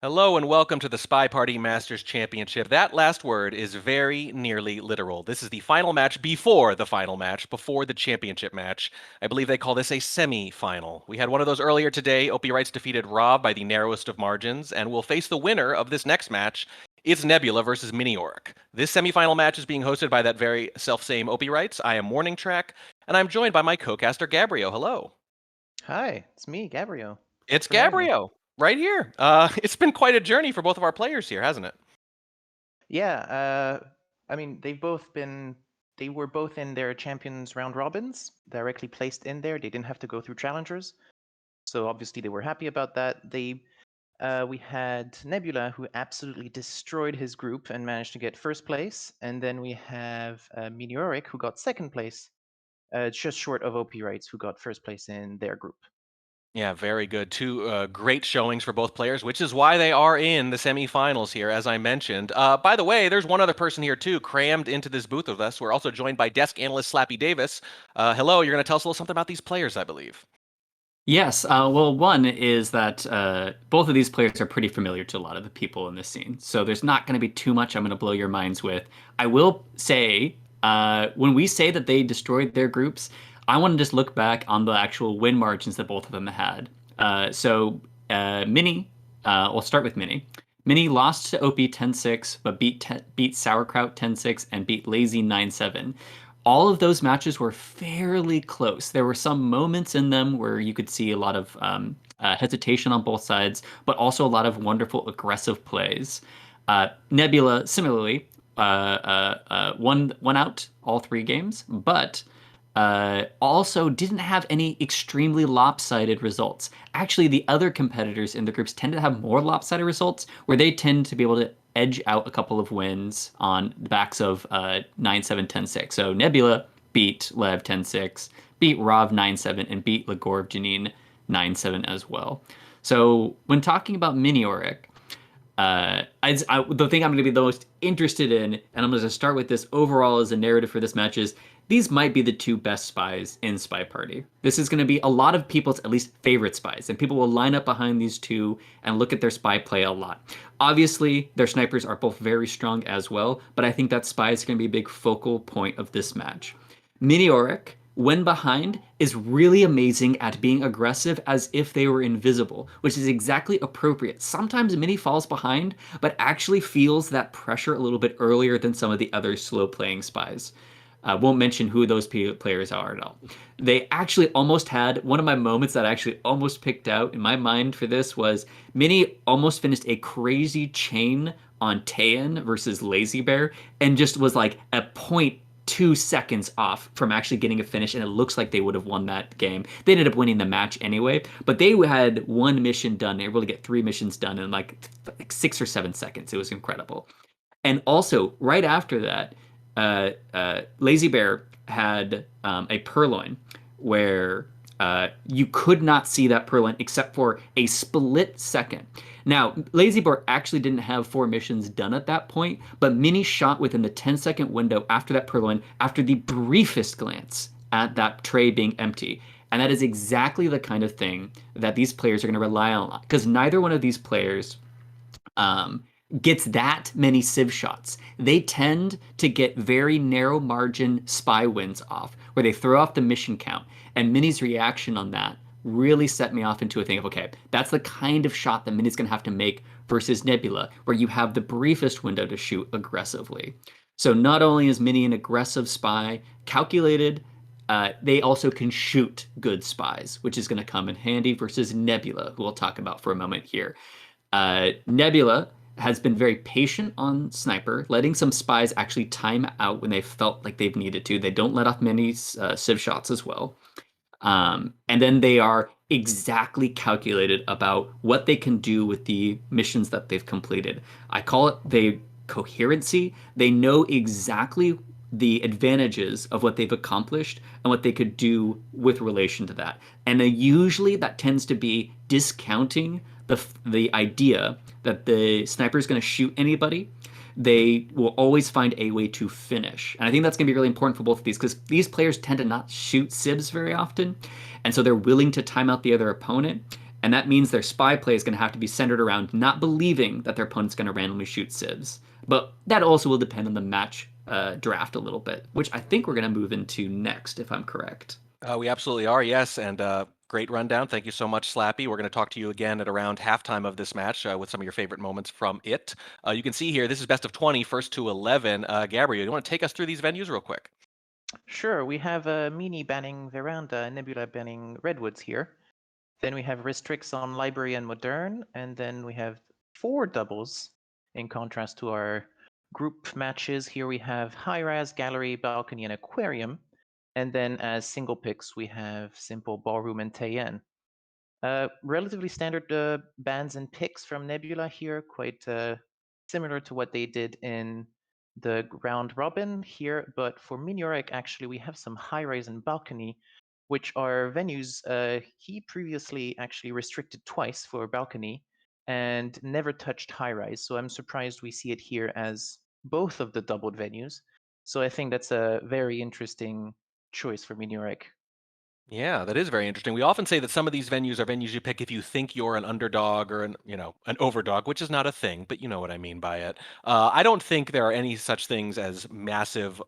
Hello and welcome to the SpyParty Masters Championship. That last word is very nearly literal. This is the final match before the final match, before the championship match. I believe they call this a semi-final. We had one of those earlier today. Opie Wrights defeated Rob by the narrowest of margins, and will face the winner of this next match. It's Nebula versus Miniorek. This semi-final match is being hosted by that very self-same Opie Wrights. I am Morning Track, and I'm joined by my co-caster Gabriel. Hello. Hi, it's me, Gabriel. Thanks It's for having me. Gabriel, right here. It's been quite a journey for both of our players here, hasn't it? Yeah, I mean, they were both in their Champions round robins, directly placed in there. They didn't have to go through challengers. So obviously they were happy about that. We had Nebula, who absolutely destroyed his group and managed to get first place. And then we have Miniorek, who got second place, just short of OP Rights, who got first place in their group. Yeah, very good. Two great showings for both players, which is why they are in the semifinals here, as I mentioned. By the way, there's one other person here, too, crammed into this booth with us. We're also joined by desk analyst Slappy Davis. Hello, you're going to tell us a little something about these players, I believe. Yes, well, one is that both of these players are pretty familiar to a lot of the people in this scene. So there's not going to be too much I'm going to blow your minds with. I will say, when we say that they destroyed their groups, I want to just look back on the actual win margins that both of them had. Mini, we'll start with Mini. Mini lost to OP 10-6, but beat Sauerkraut 10-6 and beat Lazy 9-7. All of those matches were fairly close. There were some moments in them where you could see a lot of hesitation on both sides, but also a lot of wonderful aggressive plays. Nebula, similarly, won out all three games, but also didn't have any extremely lopsided results. Actually, the other competitors in the groups tend to have more lopsided results, where they tend to be able to edge out a couple of wins on the backs of 9-7, 10-6. So Nebula beat Lev 10-6, beat Rav 9-7, and beat Legorv Janine 9-7 as well. So when talking about Miniorek, the thing I'm going to be the most interested in, and I'm going to start with this overall as a narrative for this match, is these might be the two best spies in SpyParty. This is going to be a lot of people's at least favorite spies, and people will line up behind these two and look at their spy play a lot. Obviously, their snipers are both very strong as well, but I think that spy is going to be a big focal point of this match. Miniorek, when behind, is really amazing at being aggressive as if they were invisible, which is exactly appropriate. Sometimes Mini falls behind, but actually feels that pressure a little bit earlier than some of the other slow-playing spies. Won't mention who those players are at all. They actually almost had one of my moments that I actually almost picked out in my mind for this was Mini almost finished a crazy chain on Taean versus Lazy Bear and just was like a 0.2 seconds off from actually getting a finish, and it looks like they would have won that game. They ended up winning the match anyway, but they had one mission done. They were able to get 3 missions done in like 6 or 7 seconds. It was incredible. And also, right after that, Lazy Bear had a purloin where you could not see that purloin except for a split second. Now, Lazy Bear actually didn't have 4 missions done at that point, but Mini shot within the 10-second window after that purloin, after the briefest glance at that tray being empty. And that is exactly the kind of thing that these players are going to rely on, because neither one of these players gets that many Civ shots. They tend to get very narrow margin spy wins off, where they throw off the mission count. And Mini's reaction on that really set me off into a thing of, okay, that's the kind of shot that Mini's going to have to make versus Nebula, where you have the briefest window to shoot aggressively. So not only is Mini an aggressive spy, calculated, they also can shoot good spies, which is going to come in handy versus Nebula, who we'll talk about for a moment here. Nebula has been very patient on Sniper, letting some spies actually time out when they felt like they've needed to. They don't let off many Civ shots as well. And then they are exactly calculated about what they can do with the missions that they've completed. I call it the coherency. They know exactly the advantages of what they've accomplished and what they could do with relation to that. And usually that tends to be discounting the idea that the sniper is going to shoot anybody. They will always find a way to finish. And I think that's going to be really important for both of these, because these players tend to not shoot Civs very often. And so they're willing to time out the other opponent. And that means their spy play is going to have to be centered around not believing that their opponent's going to randomly shoot civs. But that also will depend on the match draft a little bit, which I think we're going to move into next, if I'm correct. We absolutely are, yes. And great rundown. Thank you so much, Slappy. We're going to talk to you again at around halftime of this match with some of your favorite moments from it. You can see here, this is best of 20, first to 11. Gabriel, you want to take us through these venues real quick? Sure, we have Mini banning Veranda, Nebula banning Redwoods here. Then we have Restricts on Library and Modern, and then we have 4 doubles in contrast to our group matches. Here we have High Raz, Gallery, Balcony, and Aquarium. And then as single picks, we have Simple, Ballroom, and Tayen. Relatively standard bans and picks from Nebula here, quite similar to what they did in the round robin here. But for Miniorek, actually, we have some High Rise and Balcony, which are venues he previously actually restricted twice for Balcony and never touched High Rise. So I'm surprised we see it here as both of the doubled venues. So I think that's a very interesting choice for Miniorek. Yeah, that is very interesting. We often say that some of these venues are venues you pick if you think you're an underdog or an overdog, which is not a thing, but you know what I mean by it. I don't think there are any such things as massive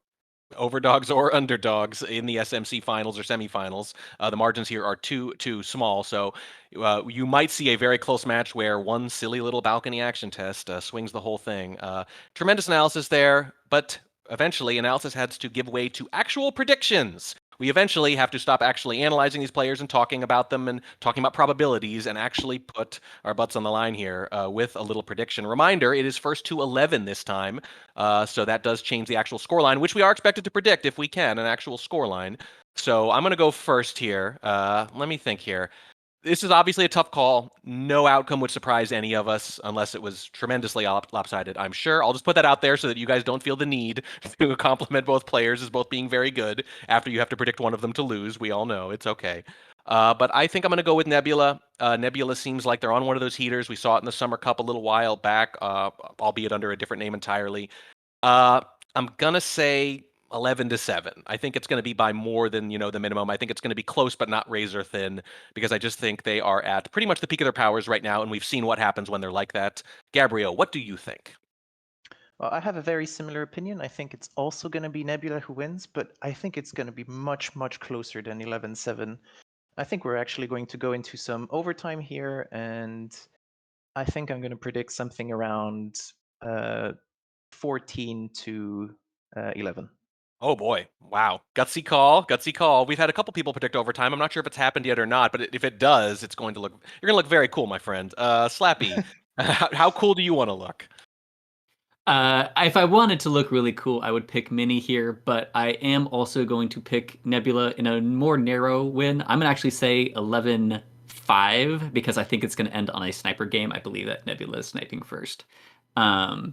overdogs or underdogs in the SMC finals or semifinals. The margins here are too small, so you might see a very close match where one silly little balcony action test swings the whole thing. Tremendous analysis there, but eventually analysis has to give way to actual predictions. We eventually have to stop actually analyzing these players and talking about them and talking about probabilities and actually put our butts on the line here with a little prediction. Reminder, it is first to 11 this time, so that does change the actual scoreline, which we are expected to predict if we can, an actual scoreline. So I'm going to go first here. Let me think here. This is obviously a tough call. No outcome would surprise any of us unless it was tremendously lopsided, I'm sure. I'll just put that out there so that you guys don't feel the need to compliment both players as both being very good after you have to predict one of them to lose. We all know it's okay. But I think I'm going to go with Nebula. Nebula seems like they're on one of those heaters. We saw it in the Summer Cup a little while back, albeit under a different name entirely. I'm going to say 11-7. I think it's going to be by more than, the minimum. I think it's going to be close, but not razor thin, because I just think they are at pretty much the peak of their powers right now, and we've seen what happens when they're like that. Gabriel, what do you think? Well, I have a very similar opinion. I think it's also going to be Nebula who wins, but I think it's going to be much, much closer than 11-7. I think we're actually going to go into some overtime here, and I think I'm going to predict something around 14-11. Oh boy. Wow. Gutsy call. Gutsy call. We've had a couple people predict overtime. I'm not sure if it's happened yet or not, but if it does, you're going to look very cool, my friend. Slappy, how cool do you want to look? If I wanted to look really cool, I would pick Mini here, but I am also going to pick Nebula in a more narrow win. I'm going to actually say 11-5 because I think it's going to end on a sniper game. I believe that Nebula is sniping first. Well,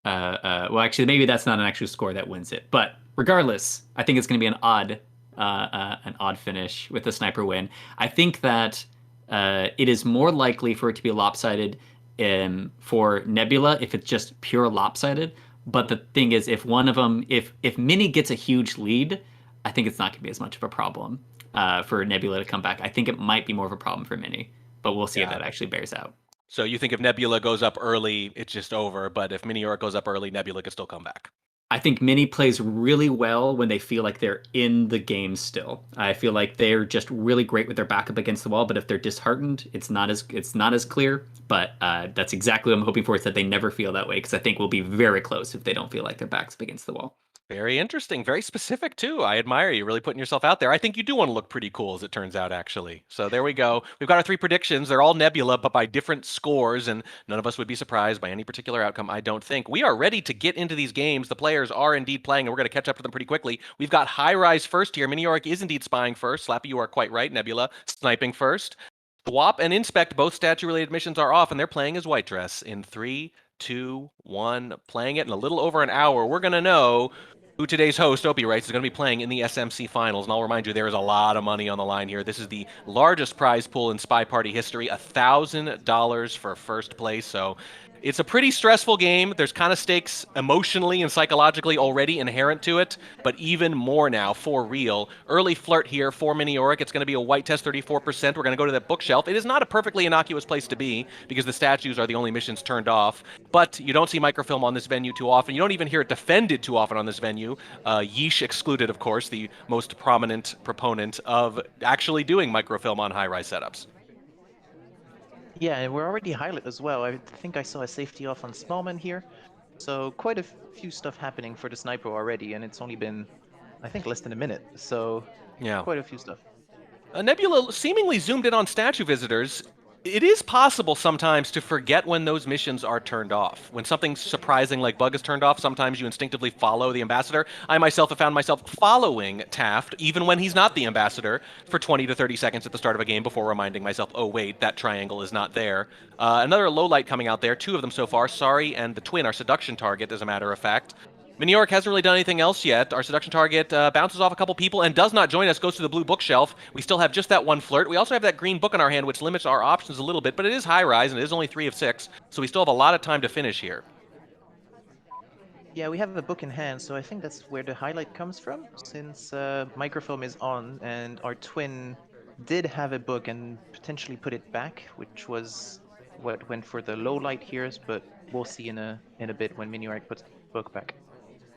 actually, maybe that's not an actual score that wins it, but regardless, I think it's going to be an odd finish with a sniper win. I think that it is more likely for it to be lopsided for Nebula if it's just pure lopsided. But the thing is, if one of them, if Mini gets a huge lead, I think it's not going to be as much of a problem for Nebula to come back. I think it might be more of a problem for Mini, but we'll see if that actually bears out. So you think if Nebula goes up early, it's just over, but if Miniorek goes up early, Nebula can still come back. I think Mini plays really well when they feel like they're in the game still. I feel like they're just really great with their back up against the wall, but if they're disheartened, it's not as clear. But that's exactly what I'm hoping for, is that they never feel that way, because I think we'll be very close if they don't feel like their back's up against the wall. Very interesting. Very specific, too. I admire you really putting yourself out there. I think you do want to look pretty cool, as it turns out, actually. So there we go. We've got our 3 predictions. They're all Nebula, but by different scores, and none of us would be surprised by any particular outcome, I don't think. We are ready to get into these games. The players are indeed playing, and we're going to catch up to them pretty quickly. We've got High Rise first here. Miniorek is indeed spying first. Slappy, you are quite right. Nebula sniping first. Swap and Inspect, both statue-related missions are off, and they're playing as White Dress in 3, 2, 1. Playing it in a little over an hour. We're going to know who today's host, Opie writes, is going to be playing in the SMC Finals. And I'll remind you, there is a lot of money on the line here. This is the largest prize pool in SpyParty history, $1,000 for first place. So It's a pretty stressful game. There's kind of stakes emotionally and psychologically already inherent to it, but even more now for real. Early flirt here for Miniorek. It's going to be a white test, 34%. We're going to go to that bookshelf. It is not a perfectly innocuous place to be because the statues are the only missions turned off, but you don't see microfilm on this venue too often. You don't even hear it defended too often on this venue. Yeesh excluded, of course, the most prominent proponent of actually doing microfilm on high-rise setups. Yeah, and we're already highlight as well. I think I saw a safety off on Smallman here. So quite a few stuff happening for the sniper already, and it's only been, I think, less than a minute. So Yeah. quite a few stuff. Nebula seemingly zoomed in on statue visitors. It is possible sometimes to forget when those missions are turned off. When something surprising like Bug is turned off, sometimes you instinctively follow the ambassador. I myself have found myself following Taft, even when he's not the ambassador, for 20 to 30 seconds at the start of a game before reminding myself, oh wait, that triangle is not there. Another low light coming out there, 2 of them so far. Sorry and the Twin, our seduction target, as a matter of fact. Miniorek hasn't really done anything else yet. Our seduction target bounces off a couple people and does not join us, goes to the blue bookshelf. We still have just that one flirt. We also have that green book in our hand, which limits our options a little bit, but it is high rise and it is only 3 of 6, so we still have a lot of time to finish here. Yeah, we have a book in hand, so I think that's where the highlight comes from, since microfilm is on, and our Twin did have a book and potentially put it back, which was what went for the low light here, but we'll see in a bit when Miniorek puts the book back.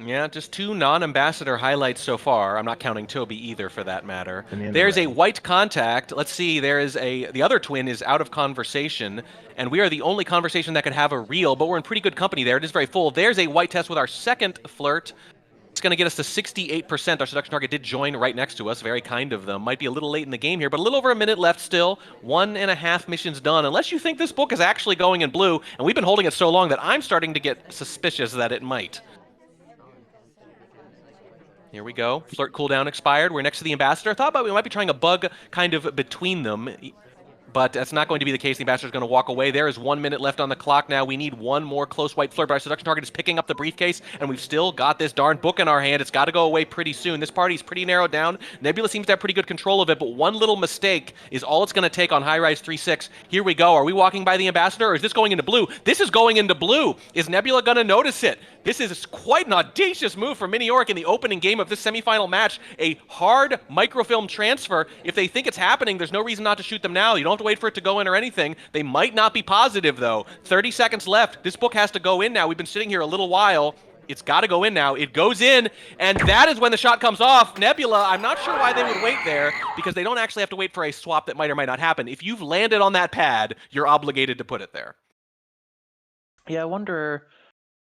Yeah, just 2 non-ambassador highlights so far. I'm not counting Toby either, for that matter. And There's a red. white contact. Let's see, the other Twin is out of conversation, and we are the only conversation that could have a reel, but we're in pretty good company there. It is very full. There's a white test with our second flirt. It's going to get us to 68%. Our seduction target did join right next to us. Very kind of them. Might be a little late in the game here, but a little over a minute left still. 1.5 missions done. Unless you think this book is actually going in blue, and we've been holding it so long that I'm starting to get suspicious that it might. Here we go. Flirt cooldown expired. We're next to the ambassador. I thought about we might be trying a bug kind of between them, but that's not going to be the case. The ambassador's going to walk away. There is 1 minute left on the clock now. We need one more close white flirt, but our seduction target is picking up the briefcase, and we've still got this darn book in our hand. It's got to go away pretty soon. This party's pretty narrowed down. Nebula seems to have pretty good control of it, but one little mistake is all it's going to take on high-rise 3-6. Here we go. Are we walking by the ambassador, or is this going into blue? This is going into blue. Is Nebula going to notice it? This is quite an audacious move for Miniorek in the opening game of this semifinal match. A hard microfilm transfer. If they think it's happening, there's no reason not to shoot them now. You don't have to wait for it to go in or anything. They might not be positive, though. 30 seconds left. This book has to go in now. We've been sitting here a little while. It's got to go in now. It goes in, and that is when the shot comes off. Nebula, I'm not sure why they would wait there, because they don't actually have to wait for a swap that might or might not happen. If you've landed on that pad, you're obligated to put it there. Yeah, I wonder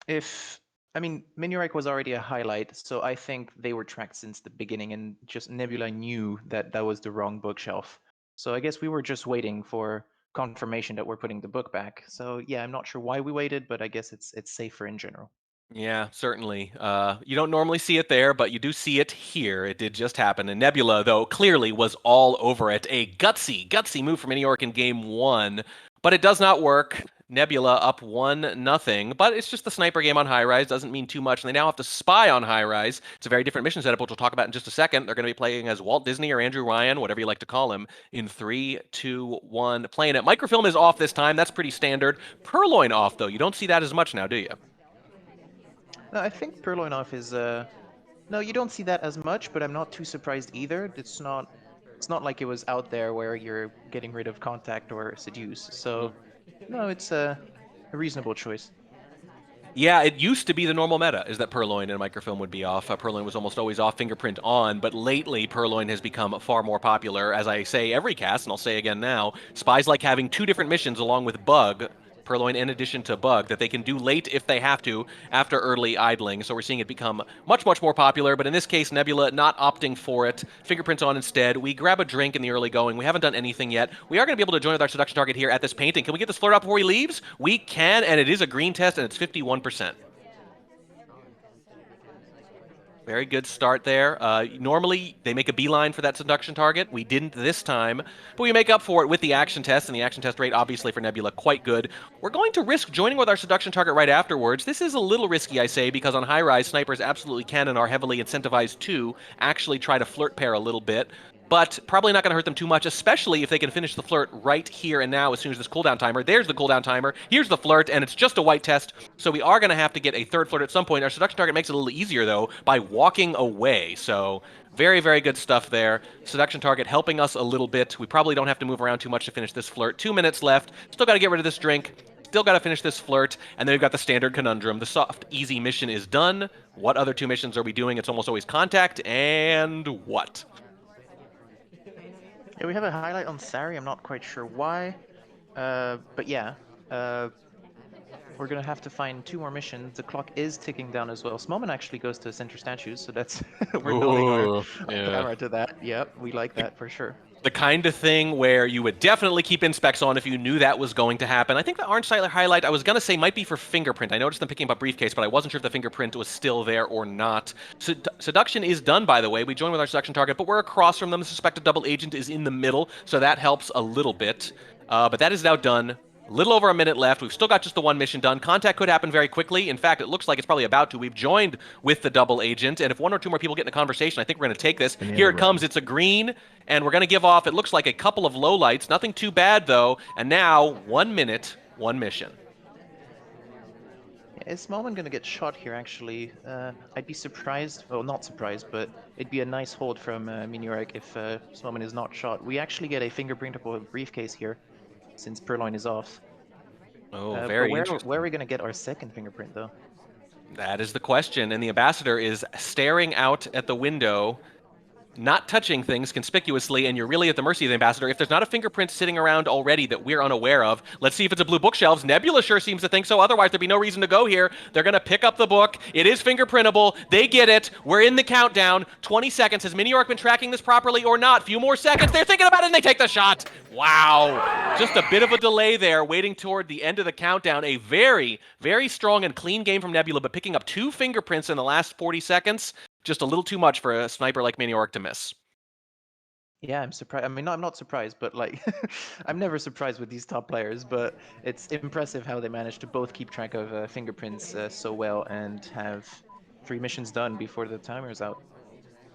if, I mean, Miniorek was already a highlight, so I think they were tracked since the beginning, and just Nebula knew that that was the wrong bookshelf. So I guess we were just waiting for confirmation that we're putting the book back. So yeah, I'm not sure why we waited, but I guess it's safer in general. Yeah, certainly. You don't normally see it there, but you do see it here. It did just happen. And Nebula, though, clearly was all over it. A gutsy move from Miniorek in game 1, but it does not work. Nebula up 1-0, but it's just the sniper game on high rise. Doesn't mean too much. And they now have to spy on high rise. It's a very different mission setup, which we'll talk about in just a second. They're going to be playing as Walt Disney or Andrew Ryan, whatever you like to call him, in 3, 2, 1. Playing it. Microfilm is off this time. That's pretty standard. Purloin off, though. You don't see that as much now, do you? No, I think Purloin off is no, you don't see that as much, but I'm not too surprised either. It's not like it was out there where you're getting rid of contact or seduce. So no, it's a reasonable choice. Yeah, it used to be the normal meta, is that Purloin and Microfilm would be off. Purloin was almost always off, Fingerprint on, but lately Purloin has become far more popular. As I say every cast, and I'll say again now, spies like having 2 different missions along with Bug, Purloin in addition to Bug, that they can do late if they have to after early idling. So we're seeing it become much more popular, but in this case, Nebula not opting for it. Fingerprints on instead. We grab a drink in the early going. We haven't done anything yet. We are going to be able to join with our seduction target here at this painting. Can we get this flirt up before he leaves? We can, and it is a green test, and it's 51%. Very good start there. Normally, they make a beeline for that seduction target. We didn't this time, but we make up for it with the action test, and the action test rate, obviously, for Nebula, quite good. We're going to risk joining with our seduction target right afterwards. This is a little risky, I say, because on high-rise, snipers absolutely can and are heavily incentivized to actually try to flirt pair a little bit. but probably not going to hurt them too much, especially if they can finish the flirt right here and now as soon as this cooldown timer. There's the cooldown timer. Here's the flirt, and it's just a white test, so we are going to have to get a third flirt at some point. Our seduction target makes it a little easier, though, by walking away, so very, very good stuff there. Seduction target helping us a little bit. We probably don't have to move around too much to finish this flirt. 2 minutes left. Still got to get rid of this drink. Still got to finish this flirt, and then we've got the standard conundrum. The soft, easy mission is done. What other 2 missions are we doing? It's almost always contact, and what? Yeah, we have a highlight on Sari. I'm not quite sure why, but yeah, we're gonna have to find 2 more missions. The clock is ticking down as well. Smallman actually goes to center statues, so that's we're building our camera to that. Yep, we like that for sure. The kind of thing where you would definitely keep inspects on if you knew that was going to happen. I think the orange highlight I was going to say might be for fingerprint. I noticed them picking up a briefcase, but I wasn't sure if the fingerprint was still there or not. Seduction is done, by the way. We join with our seduction target, but we're across from them. The suspected double agent is in the middle, so that helps a little bit. But that is now done. A little over a minute left. We've still got just the 1 mission done. Contact could happen very quickly. In fact, it looks like it's probably about to. We've joined with the double agent, and if 1 or 2 more people get in a conversation, I think we're going to take this. Here it comes. It's a green, and we're going to give off, it looks like, a couple of low lights. Nothing too bad, though. And now, 1 minute, 1 mission. Is Smallman gonna get shot here, actually? I'd be surprised, well, not surprised, but it'd be a nice hold from Miniorek if Smallman is not shot. We actually get a fingerprintable briefcase here, since Purloin is off. Oh, very interesting. Where are we gonna get our second fingerprint, though? That is the question, and the ambassador is staring out at the window, not touching things conspicuously, and you're really at the mercy of the ambassador. If there's not a fingerprint sitting around already that we're unaware of, let's see if it's a blue bookshelves. Nebula sure seems to think so. Otherwise, there'd be no reason to go here. They're going to pick up the book. It is fingerprintable. They get it. We're in the countdown. 20 seconds. Has Miniorek been tracking this properly or not? Few more seconds. They're thinking about it, and they take the shot. Wow. Just a bit of a delay there, waiting toward the end of the countdown. A very, very strong and clean game from Nebula, but picking up 2 fingerprints in the last 40 seconds. Just a little too much for a sniper like Miniorek to miss. Yeah, I'm surprised. I mean, I'm not surprised, but like, I'm never surprised with these top players, but it's impressive how they managed to both keep track of fingerprints so well and have 3 missions done before the timer's out.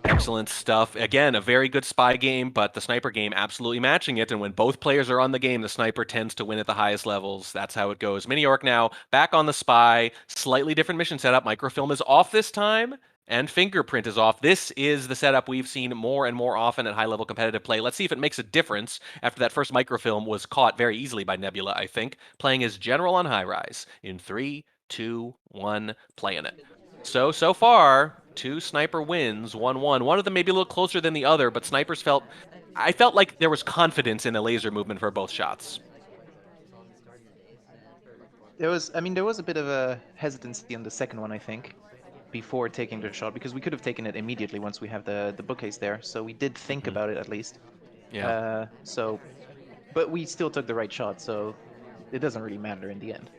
Excellent stuff. Again, a very good spy game, but the sniper game absolutely matching it. And when both players are on the game, the sniper tends to win at the highest levels. That's how it goes. Miniorek now back on the spy. Slightly different mission setup. Microfilm is off this time, and fingerprint is off. This is the setup we've seen more and more often at high-level competitive play. Let's see if it makes a difference after that first microfilm was caught very easily by Nebula, I think. Playing as General on high rise. In 3, 2, 1, playing it. So far, 2 sniper wins, 1-1. One of them maybe a little closer than the other, but snipers I felt like there was confidence in the laser movement for both shots. There was a bit of a hesitancy on the second one, I think, before taking the shot, because we could have taken it immediately once we have the bookcase there. So we did think about it at least. Yeah. But we still took the right shot, so it doesn't really matter in the end.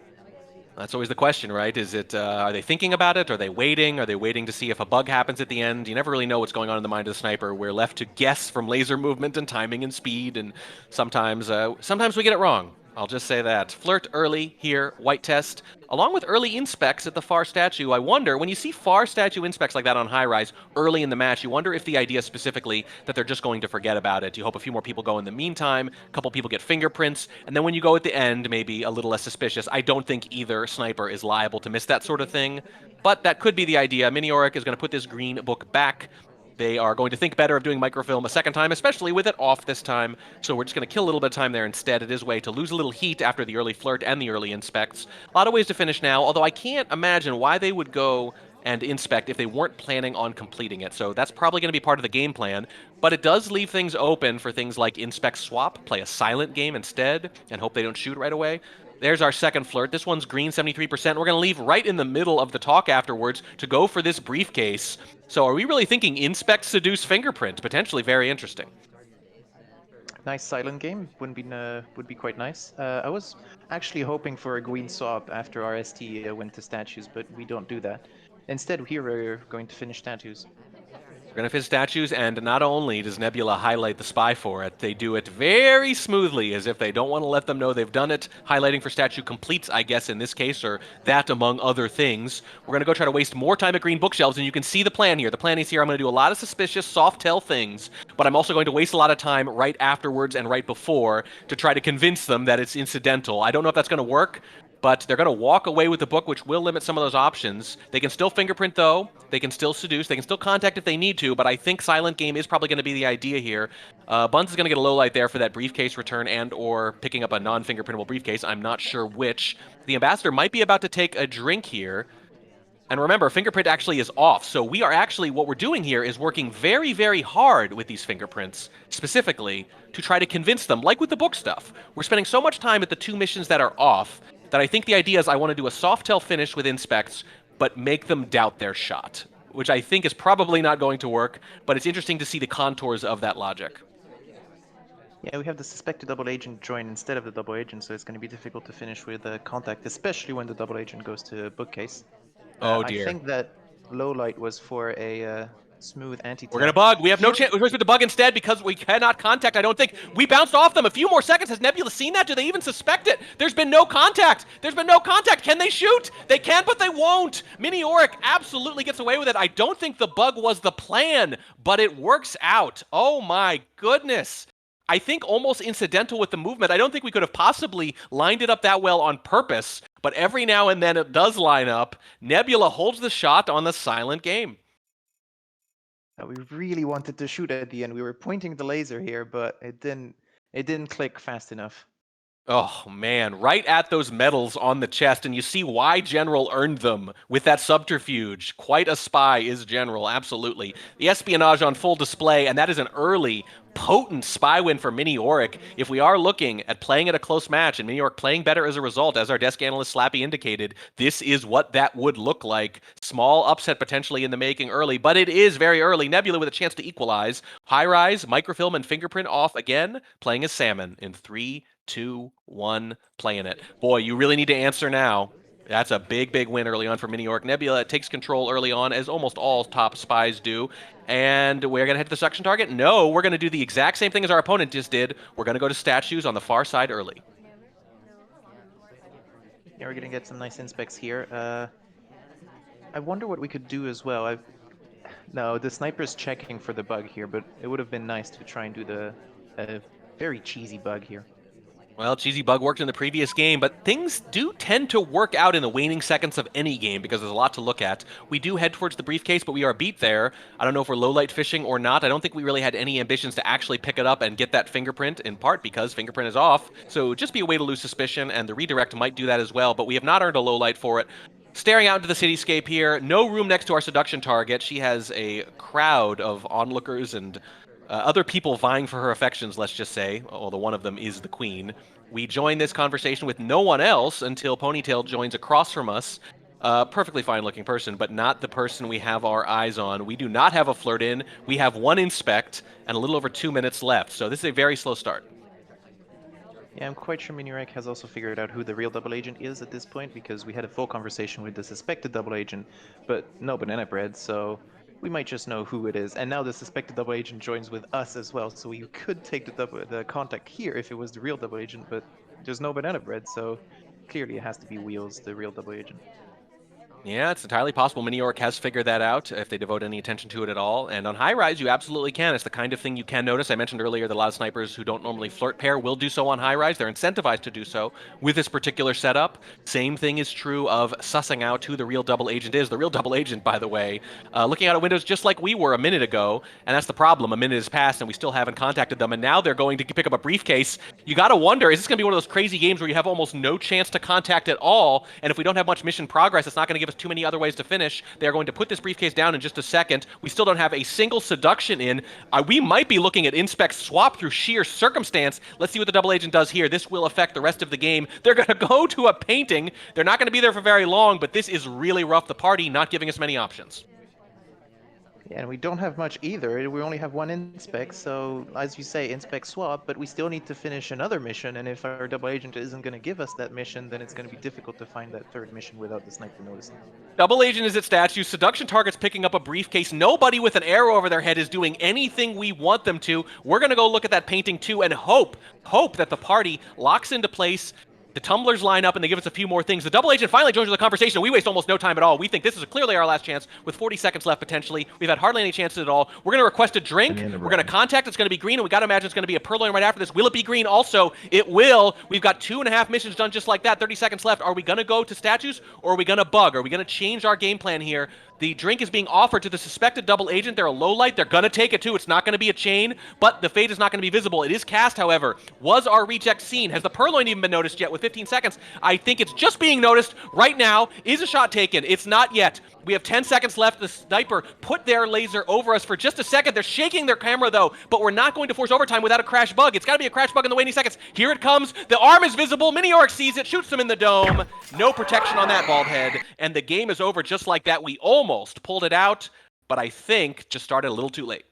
That's always the question, right? Is it, are they thinking about it? Are they waiting? Are they waiting to see if a bug happens at the end? You never really know what's going on in the mind of the sniper. We're left to guess from laser movement and timing and speed, and sometimes we get it wrong. I'll just say that. Flirt early here, white test, along with early inspects at the far statue. I wonder, when you see far statue inspects like that on high rise early in the match, you wonder if the idea specifically that they're just going to forget about it. You hope a few more people go in the meantime, a couple people get fingerprints, and then when you go at the end, maybe a little less suspicious. I don't think either sniper is liable to miss that sort of thing, but that could be the idea. Miniorek is going to put this green book back. They are going to think better of doing microfilm a second time, especially with it off this time. So we're just going to kill a little bit of time there instead. It is a way to lose a little heat after the early flirt and the early inspects. A lot of ways to finish now, although I can't imagine why they would go and inspect if they weren't planning on completing it. So that's probably going to be part of the game plan. But it does leave things open for things like inspect swap, play a silent game instead, and hope they don't shoot right away. There's our second flirt. This one's green, 73%. We're going to leave right in the middle of the talk afterwards to go for this briefcase. So are we really thinking inspect, seduce, fingerprint? Potentially very interesting. Nice silent game. Would be quite nice. I was actually hoping for a green swap after RST went to statues, but we don't do that. Instead, here we're going to finish statues. We're going to fizz statues, and not only does Nebula highlight the spy for it, they do it very smoothly, as if they don't want to let them know they've done it. Highlighting for statue completes, I guess, in this case, or that among other things. We're going to go try to waste more time at green bookshelves, and you can see the plan here. The plan is here. I'm going to do a lot of suspicious, soft tell things, but I'm also going to waste a lot of time right afterwards and right before to try to convince them that it's incidental. I don't know if that's going to work, but they're going to walk away with the book, which will limit some of those options. They can still fingerprint, though. They can still seduce. They can still contact if they need to, but I think silent game is probably going to be the idea here. Buns is going to get a low light there for that briefcase return and or picking up a non-fingerprintable briefcase. I'm not sure which. The ambassador might be about to take a drink here. And remember, fingerprint actually is off, so we are actually, what we're doing here is working very, very hard with these fingerprints, specifically, to try to convince them, like with the book stuff. We're spending so much time at the 2 missions that are off, that I think the idea is I want to do a soft tell finish with inspects, but make them doubt their shot, which I think is probably not going to work, but it's interesting to see the contours of that logic. Yeah, we have the suspected double agent join instead of the double agent, so it's going to be difficult to finish with contact, especially when the double agent goes to bookcase. Oh dear. I think that low light was for a smooth anti-tell. We're going to bug. We have no chance. We're going to bug instead because we cannot contact, I don't think. We bounced off them. A few more seconds. Has Nebula seen that? Do they even suspect it? There's been no contact. There's been no contact. Can they shoot? They can, but they won't. Miniorek absolutely gets away with it. I don't think the bug was the plan, but it works out. Oh my goodness. I think almost incidental with the movement. I don't think we could have possibly lined it up that well on purpose, but every now and then it does line up. Nebula holds the shot on the silent game. We really wanted to shoot at the end. We were pointing the laser here, but it didn't click fast enough. Oh man, right at those medals on the chest, and you see why General earned them with that subterfuge. Quite a spy is General, absolutely. The espionage on full display, and that is an early, potent spy win for Miniorek. If we are looking at playing at a close match, and Miniorek playing better as a result, as our desk analyst Slappy indicated, this is what that would look like. Small upset potentially in the making early, but it is very early. Nebula with a chance to equalize. High rise, microfilm, and fingerprint off again, playing as Salmon in 3, 2, 1, playing it. Boy, you really need to answer now. That's a big, big win early on for Miniorek. Nebula takes control early on, as almost all top spies do. And we're going to head to the suction target? No, we're going to do the exact same thing as our opponent just did. We're going to go to statues on the far side early. Yeah, we're going to get some nice inspects here. I wonder what we could do as well. No, the sniper's checking for the bug here, but it would have been nice to try and do the very cheesy bug here. Well, cheesy bug worked in the previous game, but things do tend to work out in the waning seconds of any game because there's a lot to look at. We do head towards the briefcase, but we are beat there. I don't know if we're low-light fishing or not. I don't think we really had any ambitions to actually pick it up and get that fingerprint, in part because fingerprint is off. So just be a way to lose suspicion, and the redirect might do that as well, but we have not earned a low-light for it. Staring out into the cityscape here, no room next to our seduction target. She has a crowd of onlookers and other people vying for her affections, let's just say, although one of them is the queen. We join this conversation with no one else until Ponytail joins across from us. Perfectly fine-looking person, but not the person we have our eyes on. We do not have a flirt in. We have 1 inspect and a little over 2 minutes left, so this is a very slow start. Yeah, I'm quite sure Miniorek has also figured out who the real double agent is at this point, because we had a full conversation with the suspected double agent, but no banana bread, so we might just know who it is. And now the suspected double agent joins with us as well, so we could take the contact here if it was the real double agent, but there's no banana bread, so clearly it has to be Wheels, the real double agent. Yeah, it's entirely possible. Miniorek has figured that out if they devote any attention to it at all. And on high rise, you absolutely can. It's the kind of thing you can notice. I mentioned earlier that a lot of snipers who don't normally flirt pair will do so on high rise. They're incentivized to do so with this particular setup. Same thing is true of sussing out who the real double agent is. The real double agent, by the way, looking out of windows just like we were a minute ago. And that's the problem. A minute has passed and we still haven't contacted them. And now they're going to pick up a briefcase. You got to wonder, is this going to be one of those crazy games where you have almost no chance to contact at all? And if we don't have much mission progress, it's not going to give us too many other ways to finish. They're going to put this briefcase down in just a second. We still don't have a single seduction in. We might be looking at inspect swap through sheer circumstance. Let's see what the double agent does here. This will affect the rest of the game. They're going to go to a painting. They're not going to be there for very long, but this is really rough. The party not giving us many options. Yeah, and we don't have much either. We only have one inspec, so as you say, inspec swap, but we still need to finish another mission, and if our double agent isn't going to give us that mission, then it's going to be difficult to find that third mission without the sniper noticing. Double agent is at statue. Seduction target's picking up a briefcase. Nobody with an arrow over their head is doing anything we want them to. We're going to go look at that painting too and hope that the party locks into place. The tumblers line up and they give us a few more things. The double agent finally joins the conversation. We waste almost no time at all. We think this is clearly our last chance with 40 seconds left potentially. We've had hardly any chances at all. We're going to request a drink. We're going to contact. It's going to be green, and we got to imagine it's going to be a purloin right after this. Will it be green also? It will. We've got 2.5 missions done just like that. 30 seconds left. Are we going to go to statues or are we going to bug? Are we going to change our game plan here? The drink is being offered to the suspected double agent. They're a low light. They're going to take it too. It's not going to be a chain, but the fade is not going to be visible. It is cast, however. Was our reject seen? Has the purloin even been noticed yet with 15 seconds? I think it's just being noticed right now. Is a shot taken? It's not yet. We have 10 seconds left. The sniper put their laser over us for just a second. They're shaking their camera, though, but we're not going to force overtime without a crash bug. It's got to be a crash bug in the waning seconds. Here it comes. The arm is visible. Miniorek sees it, shoots him in the dome. No protection on that bald head, and the game is over just like that. We almost pulled it out, but I think just started a little too late.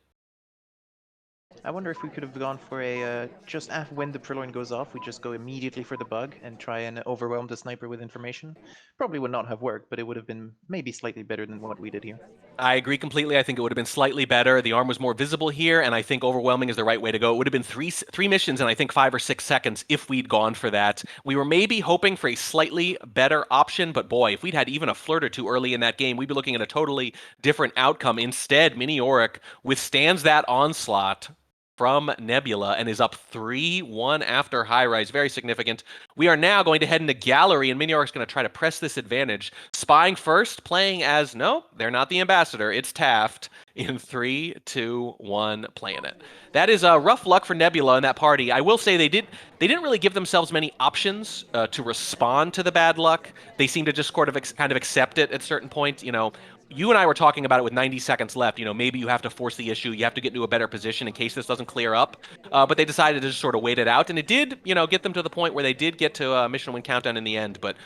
I wonder if we could have gone for a, just after when the purloin goes off, we just go immediately for the bug and try and overwhelm the sniper with information. Probably would not have worked, but it would have been maybe slightly better than what we did here. I agree completely. I think it would have been slightly better. The arm was more visible here, and I think overwhelming is the right way to go. It would have been three missions in, I think, 5 or 6 seconds if we'd gone for that. We were maybe hoping for a slightly better option, but boy, if we'd had even a flirt or two early in that game, we'd be looking at a totally different outcome. Instead, Miniorek withstands that onslaught from Nebula and is up 3-1 after high rise. Very significant. We are now going to head into gallery, and Miniorek's going to try to press this advantage. Spying first, playing as, no, they're not the ambassador. It's Taft in 3, 2, 1, playing it. That is rough luck for Nebula in that party. I will say they didn't really give themselves many options to respond to the bad luck. They seem to just kind of accept it at certain points. You know, you and I were talking about it with 90 seconds left. You know, maybe you have to force the issue. You have to get into a better position in case this doesn't clear up. But they decided to just sort of wait it out. And it did, you know, get them to the point where they did get to a mission win countdown in the end. But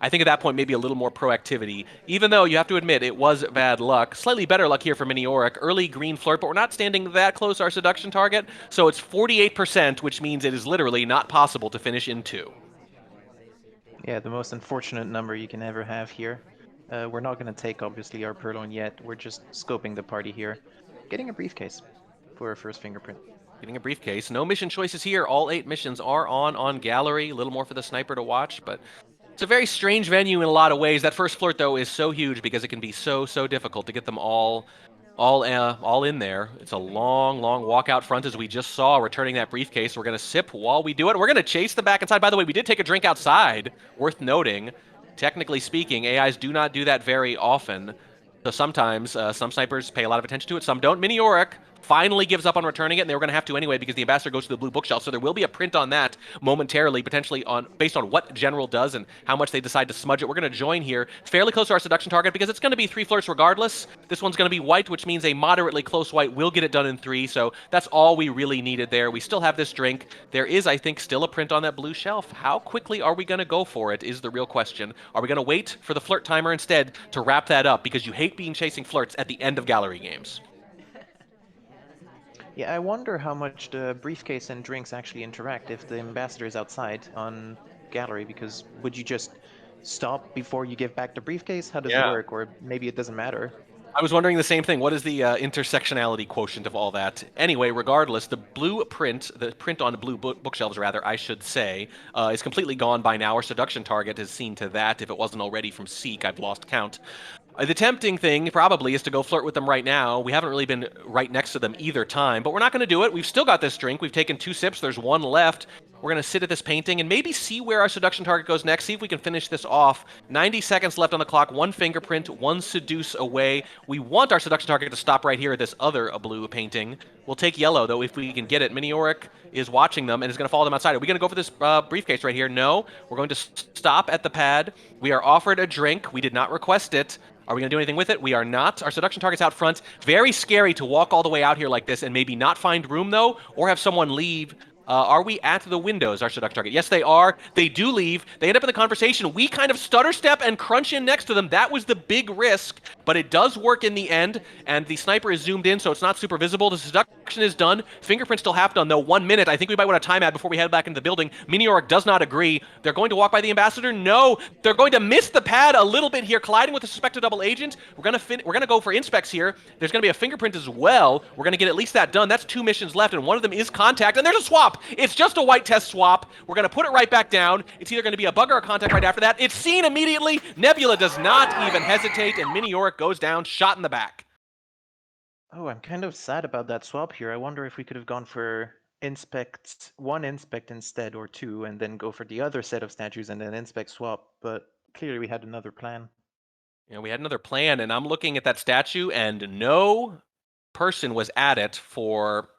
I think at that point, maybe a little more proactivity, even though you have to admit it was bad luck. Slightly better luck here for Miniorek. Early green flirt, but we're not standing that close to our seduction target. So it's 48%, which means it is literally not possible to finish in 2. Yeah, the most unfortunate number you can ever have here. We're not going to take, obviously, our purloin yet. We're just scoping the party here. Getting a briefcase for our first fingerprint. Getting a briefcase. No mission choices here. All 8 missions are on gallery. A little more for the sniper to watch, but it's a very strange venue in a lot of ways. That first flirt, though, is so huge because it can be so difficult to get them all in there. It's a long walk out front, as we just saw, returning that briefcase. We're going to sip while we do it. We're going to chase the back inside. By the way, we did take a drink outside, worth noting. Technically speaking, AIs do not do that very often. So sometimes some snipers pay a lot of attention to it, some don't. Miniorek finally gives up on returning it, and they were going to have to anyway because the ambassador goes to the blue bookshelf. So there will be a print on that momentarily, potentially based on what General does and how much they decide to smudge it. We're going to join here fairly close to our seduction target because it's going to be 3 flirts regardless. This one's going to be white, which means a moderately close white will get it done in 3. So that's all we really needed there. We still have this drink. There is, I think, still a print on that blue shelf. How quickly are we going to go for it is the real question. Are we going to wait for the flirt timer instead to wrap that up because you hate being chasing flirts at the end of gallery games? Yeah, I wonder how much the briefcase and drinks actually interact if the ambassador is outside on gallery, because would you just stop before you give back the briefcase? How does it work? Or maybe it doesn't matter. I was wondering the same thing. What is the intersectionality quotient of all that? Anyway, regardless, the print on the blue bookshelves, rather, I should say, is completely gone by now. Our seduction target has seen to that. If it wasn't already from Seek, I've lost count. The tempting thing probably is to go flirt with them right now. We haven't really been right next to them either time, but we're not going to do it. We've still got this drink. We've taken 2 sips. There's 1 left. We're going to sit at this painting and maybe see where our seduction target goes next, see if we can finish this off. 90 seconds left on the clock, 1 fingerprint, 1 seduce away. We want our seduction target to stop right here at this other blue painting. We'll take yellow, though, if we can get it. Miniorek is watching them and is going to follow them outside. Are we going to go for this briefcase right here? No. We're going to stop at the pad. We are offered a drink. We did not request it. Are we going to do anything with it? We are not. Our seduction target's out front. Very scary to walk all the way out here like this and maybe not find room, though, or have someone leave Are we at the windows, our seduction target? Yes, they are. They do leave. They end up in the conversation. We kind of stutter step and crunch in next to them. That was the big risk, but it does work in the end, and the sniper is zoomed in, so it's not super visible. The seduction is done. Fingerprint still half done, though. 1 minute. I think we might want a timeout before we head back into the building. Miniorek does not agree. They're going to walk by the ambassador? No. They're going to miss the pad a little bit here, colliding with a suspected double agent. We're gonna go for inspects here. There's gonna be a fingerprint as well. We're gonna get at least that done. That's 2 missions left, and one of them is contact, and there's a swap. It's just a white test swap. We're going to put it right back down. It's either going to be a bug or a contact right after that. It's seen immediately. Nebula does not even hesitate, and Miniorek goes down, shot in the back. Oh, I'm kind of sad about that swap here. I wonder if we could have gone for one inspect instead, or 2, and then go for the other set of statues and then inspect swap. But clearly we had another plan. Yeah, we had another plan, and I'm looking at that statue, and no person was at it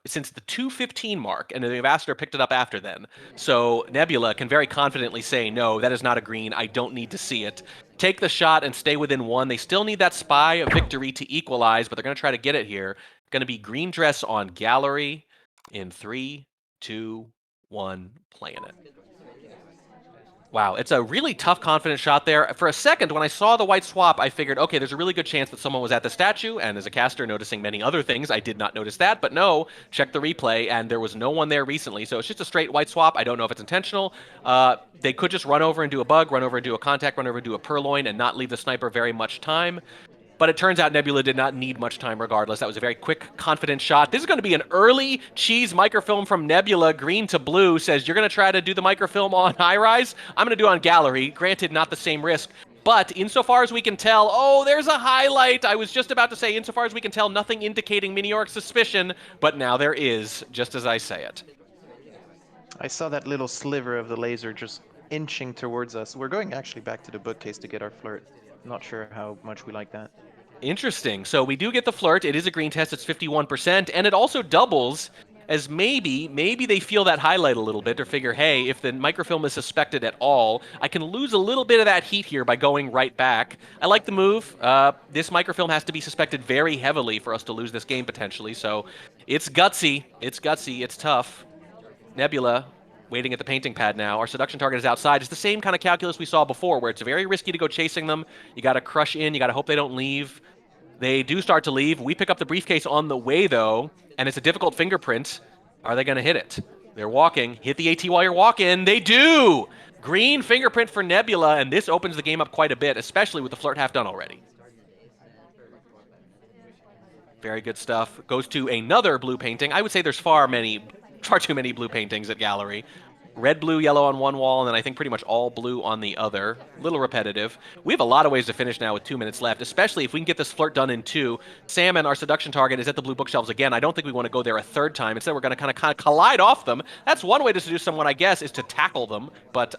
since the 2:15 mark, and the ambassador picked it up after then. So Nebula can very confidently say, no, that is not a green. I don't need to see it. Take the shot and stay within 1. They still need that spy victory to equalize, but they're going to try to get it here. Going to be green dress on gallery in 3, 2, 1, playing it. Wow, it's a really tough, confident shot there. For a second, when I saw the white swap, I figured, okay, there's a really good chance that someone was at the statue, and as a caster noticing many other things, I did not notice that, but no, check the replay, and there was no one there recently, so it's just a straight white swap. I don't know if it's intentional. They could just run over and do a bug, run over and do a contact, run over and do a purloin, and not leave the sniper very much time. But it turns out Nebula did not need much time regardless. That was a very quick, confident shot. This is going to be an early cheese microfilm from Nebula. Green to blue says, you're going to try to do the microfilm on high rise? I'm going to do it on gallery. Granted, not the same risk. But insofar as we can tell, oh, there's a highlight. I was just about to say, insofar as we can tell, nothing indicating Miniorek's suspicion. But now there is, just as I say it. I saw that little sliver of the laser just inching towards us. We're going actually back to the bookcase to get our flirt. Not sure how much we like that. Interesting. So we do get the flirt. It is a green test. It's 51%. And it also doubles as maybe they feel that highlight a little bit or figure, hey, if the microfilm is suspected at all, I can lose a little bit of that heat here by going right back. I like the move. This microfilm has to be suspected very heavily for us to lose this game potentially. So it's gutsy. It's gutsy. It's tough. Nebula waiting at the painting pad now. Our seduction target is outside. It's the same kind of calculus we saw before, where it's very risky to go chasing them. You got to crush in. You got to hope they don't leave. They do start to leave. We pick up the briefcase on the way, though, and it's a difficult fingerprint. Are they going to hit it? They're walking. Hit the AT while you're walking. They do! Green fingerprint for Nebula, and this opens the game up quite a bit, especially with the flirt half done already. Very good stuff. Goes to another blue painting. I would say there's far too many blue paintings at gallery. Red, blue, yellow on one wall, and then I think pretty much all blue on the other. A little repetitive. We have a lot of ways to finish now with 2 minutes left, especially if we can get this flirt done in 2. Salmon, our seduction target, is at the blue bookshelves again. I don't think we want to go there a third time. Instead, we're going to kind of collide off them. That's one way to seduce someone, I guess, is to tackle them, but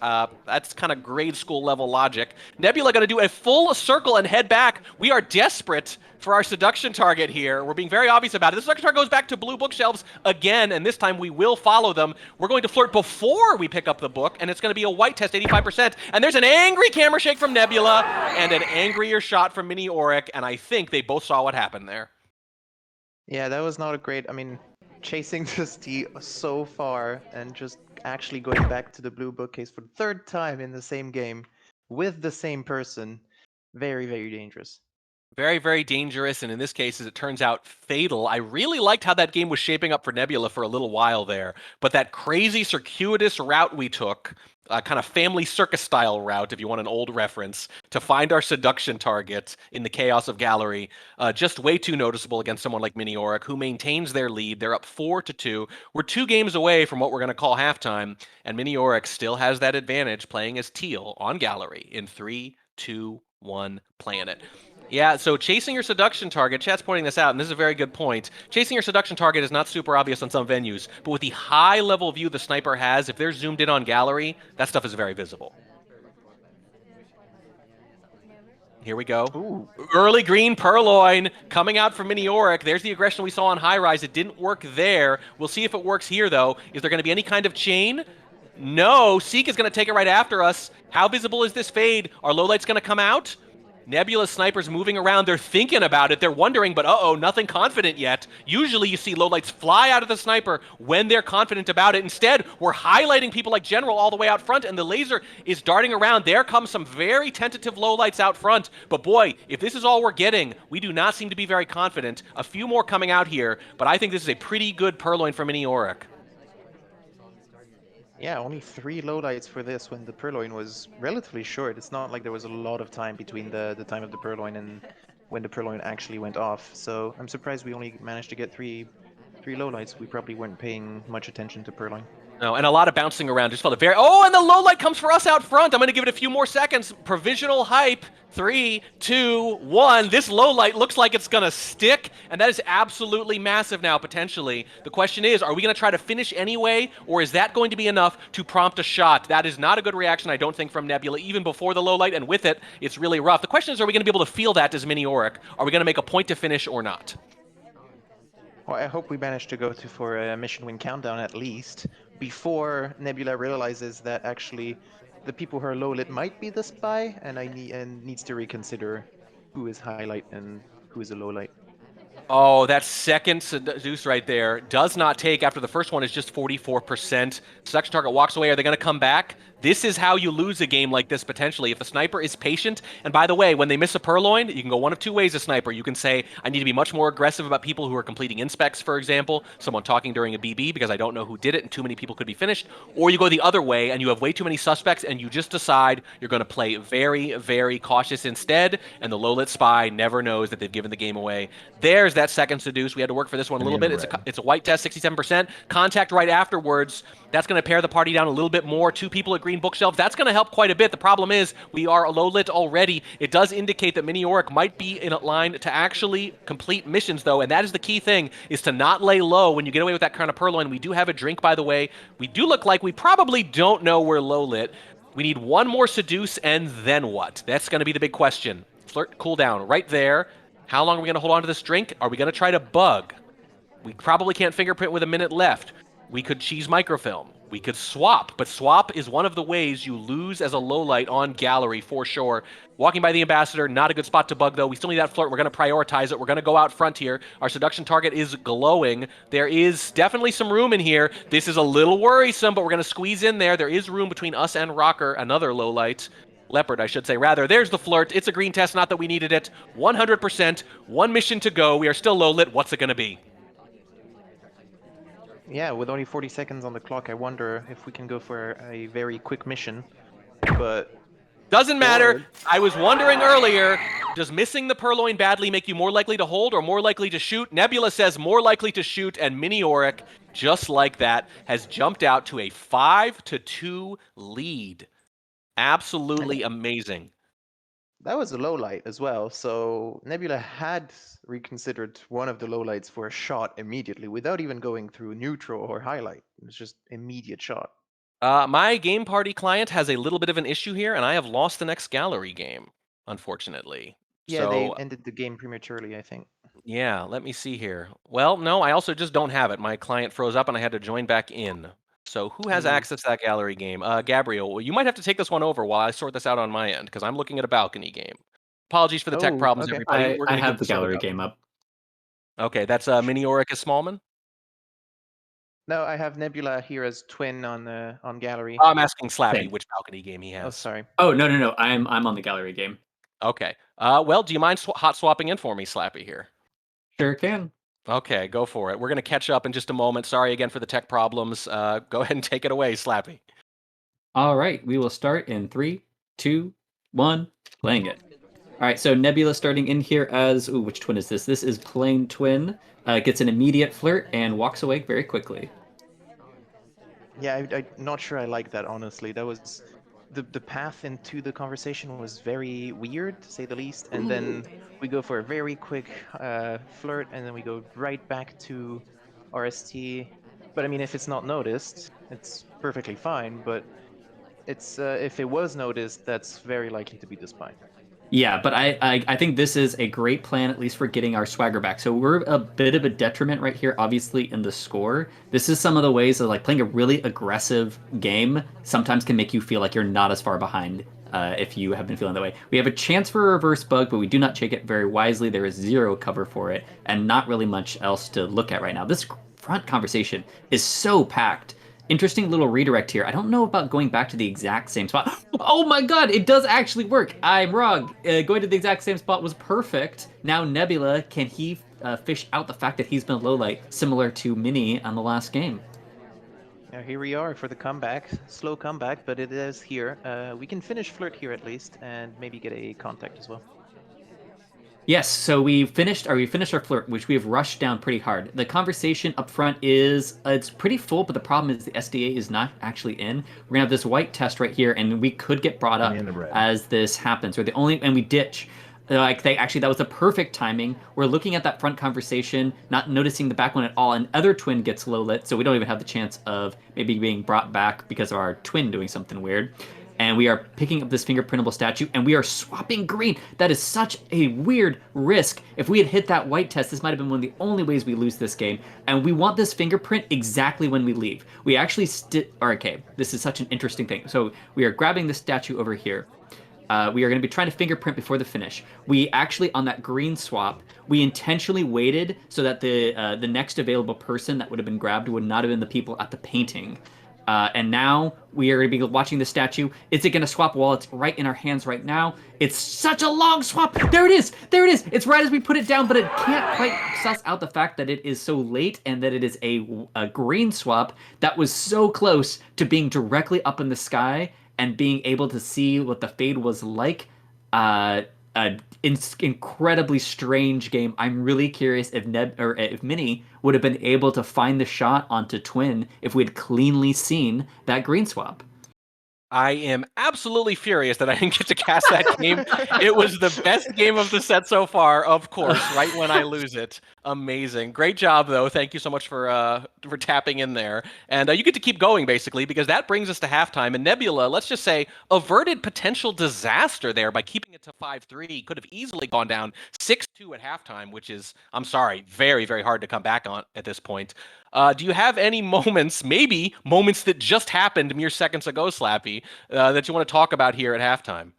that's kind of grade school level logic. Nebula going to do a full circle and head back. We are desperate for our seduction target here. We're being very obvious about it. The seduction target goes back to blue bookshelves again, and this time we will follow them. We're going to flirt before we pick up the book, and it's going to be a white test, 85%. And there's an angry camera shake from Nebula and an angrier shot from Miniorek, and I think they both saw what happened there. Yeah, that was not a great... I mean, chasing this T so far and just actually going back to the blue bookcase for the third time in the same game with the same person. Very, very dangerous. Very, very dangerous, and in this case, as it turns out, fatal. I really liked how that game was shaping up for Nebula for a little while there, but that crazy circuitous route we took, kind of family circus-style route, if you want an old reference, to find our seduction target in the chaos of gallery, just way too noticeable against someone like Miniorek, who maintains their lead. They're up 4-2. We're 2 games away from what we're going to call halftime, and Miniorek still has that advantage playing as teal on gallery in 3, 2, 1, playing it. Yeah, so chasing your seduction target, chat's pointing this out, and this is a very good point. Chasing your seduction target is not super obvious on some venues, but with the high-level view the sniper has, if they're zoomed in on gallery, that stuff is very visible. Here we go. Ooh. Early green purloin coming out from Miniorek. There's the aggression we saw on high rise. It didn't work there. We'll see if it works here, though. Is there going to be any kind of chain? No. Seek is going to take it right after us. How visible is this fade? Are low lights going to come out? Nebula snipers moving around. They're thinking about it. They're wondering, but uh-oh, nothing confident yet. Usually you see lowlights fly out of the sniper when they're confident about it. Instead, we're highlighting people like General all the way out front, and the laser is darting around. There comes some very tentative lowlights out front. But boy, if this is all we're getting, we do not seem to be very confident. A few more coming out here, but I think this is a pretty good purloin for Miniorek. Yeah, only 3 lowlights for this when the purloin was relatively short. It's not like there was a lot of time between the time of the purloin and when the purloin actually went off. So I'm surprised we only managed to get three lowlights. We probably weren't paying much attention to purloin. No, and a lot of bouncing around. Just felt a very... Oh, and the low light comes for us out front. I'm going to give it a few more seconds. Provisional hype. 3, 2, 1. This low light looks like it's going to stick, and that is absolutely massive now, potentially. The question is, are we going to try to finish anyway, or is that going to be enough to prompt a shot? That is not a good reaction, I don't think, from Nebula, even before the low light, and with it, it's really rough. The question is, are we going to be able to feel that as Miniorek? Are we going to make a point to finish or not? Well, I hope we manage to go for a mission win countdown at least before Nebula realizes that actually the people who are low lit might be the spy, and needs to reconsider who is highlight and who is a low light. Oh, that second seduce right there does not take after the first one is just 44%. Seduction target walks away. Are they going to come back? This is how you lose a game like this, potentially. If the sniper is patient, and by the way, when they miss a purloin, you can go one of two ways as sniper. You can say, I need to be much more aggressive about people who are completing inspects, for example, someone talking during a BB because I don't know who did it and too many people could be finished. Or you go the other way and you have way too many suspects and you just decide you're going to play very, very cautious instead, and the low-lit spy never knows that they've given the game away. There's that second seduce. We had to work for this one a little bit. It's a white test, 67%. Contact right afterwards. That's going to pare the party down a little bit more. 2 people at green bookshelves. That's going to help quite a bit. The problem is we are a low lit already. It does indicate that Miniorek might be in a line to actually complete missions, though, and that is the key thing, is to not lay low when you get away with that kind of purloin. We do have a drink, by the way. We do look like we probably don't know we're low lit. We need one more seduce, and then what? That's going to be the big question. Flirt cooldown right there. How long are we going to hold on to this drink? Are we going to try to bug? We probably can't fingerprint with a minute left. We could cheese microfilm. We could swap, but swap is one of the ways you lose as a low light on gallery for sure. Walking by the ambassador, not a good spot to bug though. We still need that flirt. We're going to prioritize it. We're going to go out front here. Our seduction target is glowing. There is definitely some room in here. This is a little worrisome, but we're going to squeeze in there. There is room between us and Rocker, another low light. Leopard, I should say, rather. There's the flirt. It's a green test, not that we needed it. 100%. One mission to go. We are still low lit. What's it going to be? Yeah, with only 40 seconds on the clock, I wonder if we can go for a very quick mission, but... Doesn't matter. I was wondering earlier, does missing the purloin badly make you more likely to hold or more likely to shoot? Nebula says more likely to shoot, and Miniorek, just like that, has jumped out to a 5-2 lead. Absolutely amazing. That was a low light as well, so Nebula had reconsidered one of the low lights for a shot immediately without even going through neutral or highlight. It was just immediate shot. My game party client has a little bit of an issue here, and I have lost the next gallery game, unfortunately. Yeah, so, they ended the game prematurely, I think. Yeah, let me see here. Well, no, I also just don't have it. My client froze up and I had to join back in. So who has access to that gallery game? Gabriel, well, you might have to take this one over while I sort this out on my end, because I'm looking at a balcony game. Apologies for the tech problems, okay. everybody. I have the gallery game up. Okay, that's Miniorek as Smallman? No, I have Nebula here as twin on gallery. I'm asking Slappy Same. which balcony game he has. Oh, sorry. Oh, no. I'm on the gallery game. Okay. Well, do you mind hot swapping in for me, Slappy, here? Sure can. Okay, go for it. We're going to catch up in just a moment. Sorry again for the tech problems. Go ahead and take it away, Slappy. All right, we will start in 3, 2, 1, playing it. All right, so Nebula starting in here as... Ooh, which twin is this? This is plain twin. Gets an immediate flirt and walks away very quickly. Yeah, I'm not sure I like that, honestly. That was... The path into the conversation was very weird, to say the least. And then we go for a very quick flirt, and then we go right back to RST. But I mean, if it's not noticed, it's perfectly fine. But it's if it was noticed, that's very likely to be the spy. Yeah, but I think this is a great plan, at least for getting our swagger back. So we're a bit of a detriment right here, obviously, in the score. This is some of the ways that, like, playing a really aggressive game sometimes can make you feel like you're not as far behind if you have been feeling that way. We have a chance for a reverse bug, but we do not check it very wisely. There is 0 cover for it, and not really much else to look at right now. This front conversation is so packed. Interesting little redirect here. I don't know about going back to the exact same spot. Oh my god, it does actually work. I'm wrong. Going to the exact same spot was perfect. Now Nebula, can he fish out the fact that he's been low light, similar to Mini on the last game? Now here we are for the comeback. Slow comeback, but it is here. We can finish Flirt here at least, and maybe get a contact as well. Yes, so we finished our flirt, which we have rushed down pretty hard. The conversation up front is it's pretty full, but the problem is the SDA is not actually in. We're gonna have this white test right here, and we could get brought up as this happens. And we ditch. That was the perfect timing. We're looking at that front conversation, not noticing the back one at all, and other twin gets low lit, so we don't even have the chance of maybe being brought back because of our twin doing something weird. And we are picking up this fingerprintable statue, and we are swapping green. That is such a weird risk. If we had hit that white test, this might have been one of the only ways we lose this game. And we want this fingerprint exactly when we leave. We actually okay, this is such an interesting thing. So we are grabbing the statue over here. We are going to be trying to fingerprint before the finish. We actually, on that green swap, we intentionally waited so that the next available person that would have been grabbed would not have been the people at the painting. And now we are going to be watching the statue. Is it going to swap while it's right in our hands right now? It's such a long swap. There it is. There it is. It's right as we put it down, but it can't quite suss out the fact that it is so late and that it is a green swap that was so close to being directly up in the sky and being able to see what the fade was like. Incredibly strange game. I'm really curious if if Mini would have been able to find the shot onto Twin if we had cleanly seen that green swap. I am absolutely furious that I didn't get to cast that game. It was the best game of the set so far, of course, right when I lose it. Amazing. Great job, though. Thank you so much for tapping in there. And you get to keep going, basically, because that brings us to halftime. And Nebula, let's just say, averted potential disaster there by keeping it to 5-3. Could have easily gone down 6-2 at halftime, which is, I'm sorry, very, very hard to come back on at this point. Do you have any moments, maybe moments that just happened mere seconds ago, Slappy, that you want to talk about here at halftime?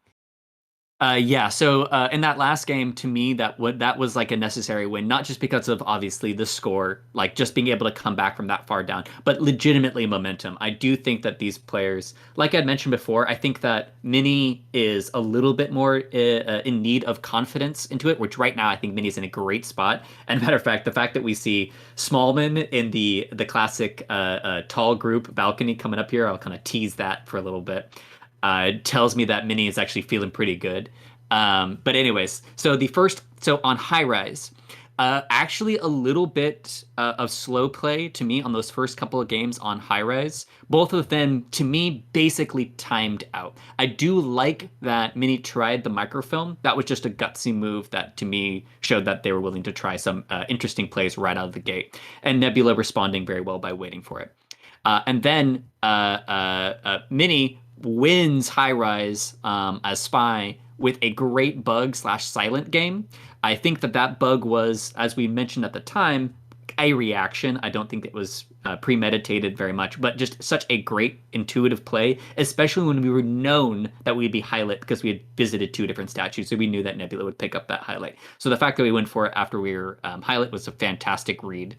Yeah, so in that last game, to me, that was like a necessary win, not just because of obviously the score, like just being able to come back from that far down, but legitimately momentum. I do think that these players, like I'd mentioned before, I think that Mini is a little bit more in need of confidence into it, which right now I think Mini's in a great spot. And matter of fact, the fact that we see Smallman in the classic tall group balcony coming up here, I'll kind of tease that for a little bit. Tells me that Mini is actually feeling pretty good. But anyways, so on High Rise, actually a little bit of slow play to me on those first couple of games on High Rise. Both of them, to me, basically timed out. I do like that Mini tried the microfilm. That was just a gutsy move that, to me, showed that they were willing to try some interesting plays right out of the gate. And Nebula responding very well by waiting for it. And then Mini wins High Rise as Spy with a great bug/silent game. I think that bug was, as we mentioned at the time, a reaction. I don't think it was premeditated very much, but just such a great intuitive play, especially when we were known that we'd be highlight because we had visited 2 different statues, so we knew that Nebula would pick up that highlight. So the fact that we went for it after we were highlight was a fantastic read.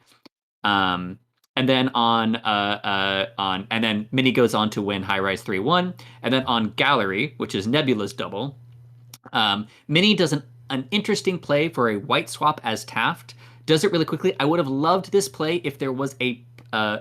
And then and then Mini goes on to win High Rise 3-1. And then on Gallery, which is Nebula's double, Mini does an interesting play for a white swap as Taft. Does it really quickly. I would have loved this play if there was a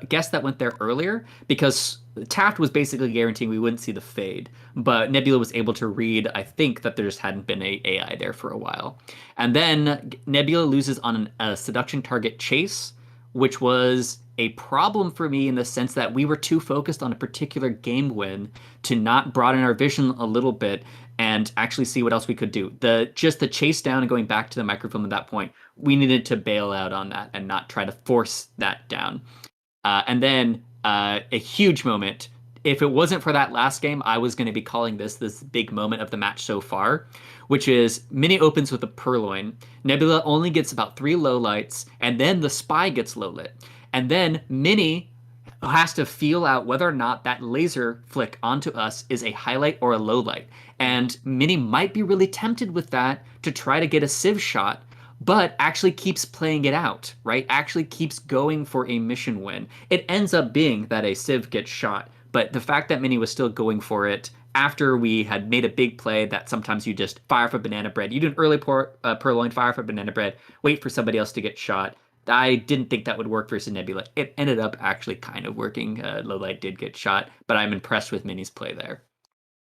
guest that went there earlier, because Taft was basically guaranteeing we wouldn't see the fade. But Nebula was able to read, I think, that there just hadn't been a AI there for a while. And then Nebula loses on a seduction target chase, which was a problem for me in the sense that we were too focused on a particular game win to not broaden our vision a little bit and actually see what else we could do. Just the chase down and going back to the microfilm at that point, we needed to bail out on that and not try to force that down. And then a huge moment. If it wasn't for that last game, I was going to be calling this big moment of the match so far, which is Mini opens with a Purloin. Nebula only gets about 3 lowlights, and then the Spy gets low lit. And then Mini has to feel out whether or not that laser flick onto us is a highlight or a low light. And Mini might be really tempted with that to try to get a Civ shot, but actually keeps playing it out, right? Actually keeps going for a mission win. It ends up being that a Civ gets shot, but the fact that Mini was still going for it after we had made a big play that sometimes you just fire for banana bread. You do an early purloin, fire for banana bread, wait for somebody else to get shot. I didn't think that would work versus Nebula. It ended up actually kind of working. Lowlight did get shot, but I'm impressed with Mini's play there.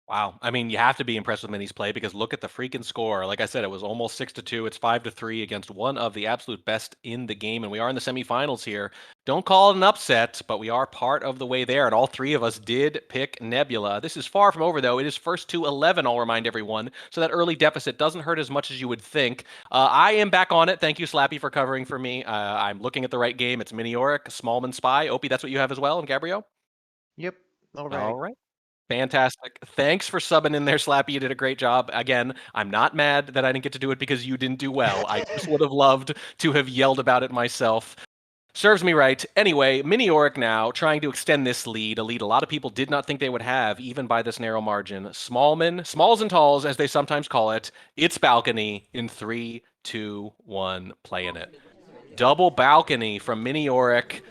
Wow. I mean, you have to be impressed with Mini's play because look at the freaking score. Like I said, it was almost 6-2. It's 5-3 against one of the absolute best in the game. And we are in the semifinals here. Don't call it an upset, but we are part of the way there. And all three of us did pick Nebula. This is far from over, though. It is first to 11, I'll remind everyone. So that early deficit doesn't hurt as much as you would think. I am back on it. Thank you, Slappy, for covering for me. I'm looking at the right game. It's Miniorek, Smallman Spy. Opie, that's what you have as well, and Gabriel? Yep. All All right. Fantastic. Thanks for subbing in there, Slappy. You did a great job. Again, I'm not mad that I didn't get to do it because you didn't do well. I just would have loved to have yelled about it myself. Serves me right. Anyway, Miniorek now trying to extend this lead, a lead a lot of people did not think they would have, even by this narrow margin. Smalls and talls, as they sometimes call it. It's balcony in 3, 2, 1, playing it. Double balcony from Miniorek.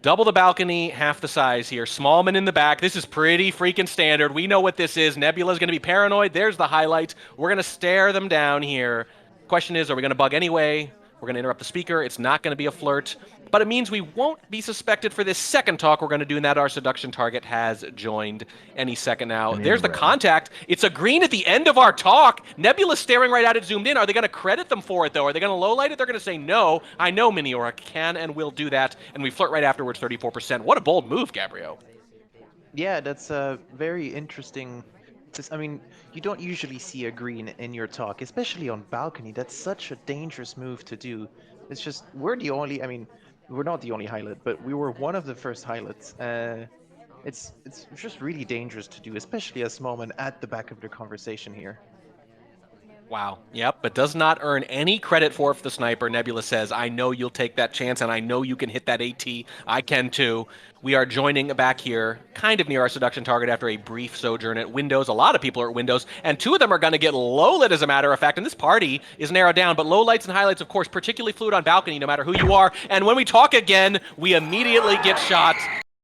Double the balcony, half the size here. Smallman in the back. This is pretty freaking standard. We know what this is. Nebula's going to be paranoid. There's the highlight. We're going to stare them down here. Question is, are we going to bug anyway? We're going to interrupt the speaker. It's not going to be a flirt. But it means we won't be suspected for this second talk we're going to do, and that our seduction target has joined any second now. There's the contact. It's a green at the end of our talk. Nebula's staring right at it, zoomed in. Are they going to credit them for it, though? Are they going to lowlight it? They're going to say no. I know Miniorek can and will do that, and we flirt right afterwards, 34%. What a bold move, Gabriel. Yeah, that's a very interesting. I mean, you don't usually see a green in your talk, especially on balcony. That's such a dangerous move to do. It's just we're the only. I mean, we're not the only highlight, but we were one of the first highlights. It's just really dangerous to do, especially a Smallman at the back of the conversation here. Wow. Yep, but does not earn any credit for the sniper. Nebula says, I know you'll take that chance, and I know you can hit that AT. I can too. We are joining back here, kind of near our seduction target after a brief sojourn at Windows. A lot of people are at Windows, and two of them are going to get low lit, as a matter of fact, and this party is narrowed down. But low lights and highlights, of course, particularly fluid on balcony, no matter who you are. And when we talk again, we immediately get shot.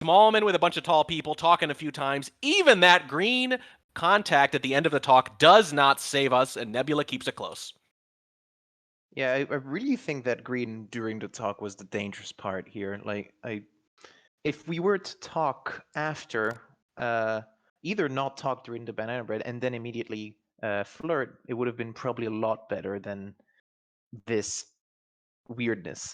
Smallman with a bunch of tall people talking a few times. Even that green contact at the end of the talk does not save us, and Nebula keeps it close. Yeah, I really think that green during the talk was the dangerous part here. Like, if we were to talk after, either not talk during the banana bread and then immediately flirt, it would have been probably a lot better than this weirdness.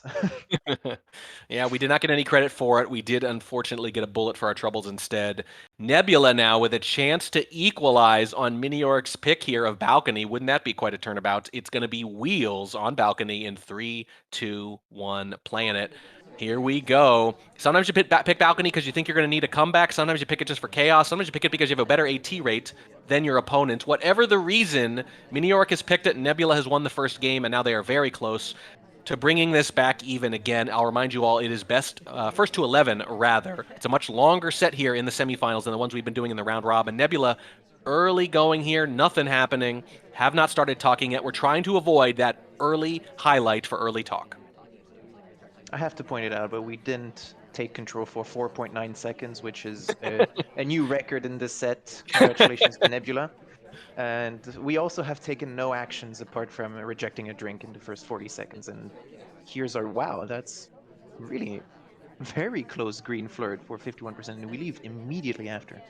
Yeah, we did not get any credit for it. We did unfortunately get a bullet for our troubles instead. Nebula now with a chance to equalize on Miniorek's pick here of balcony. Wouldn't that be quite a turnabout? It's going to be wheels on balcony in 3, 2, 1, playing it. Here we go. Sometimes you pick balcony because you think you're going to need a comeback. Sometimes you pick it just for chaos. Sometimes you pick it because you have a better AT rate than your opponent. Whatever the reason, Miniorek has picked it. Nebula has won the first game, and now they are very close to bringing this back even again. I'll remind you all, it is best first to 11, rather. It's a much longer set here in the semifinals than the ones we've been doing in the round robin. Nebula early going here, nothing happening. Have not started talking yet. We're trying to avoid that early highlight for early talk. I have to point it out, but we didn't take control for 4.9 seconds, which is a new record in this set. Congratulations to Nebula. And we also have taken no actions apart from rejecting a drink in the first 40 seconds. And here's our wow, that's really very close green flirt for 51%. And we leave immediately after.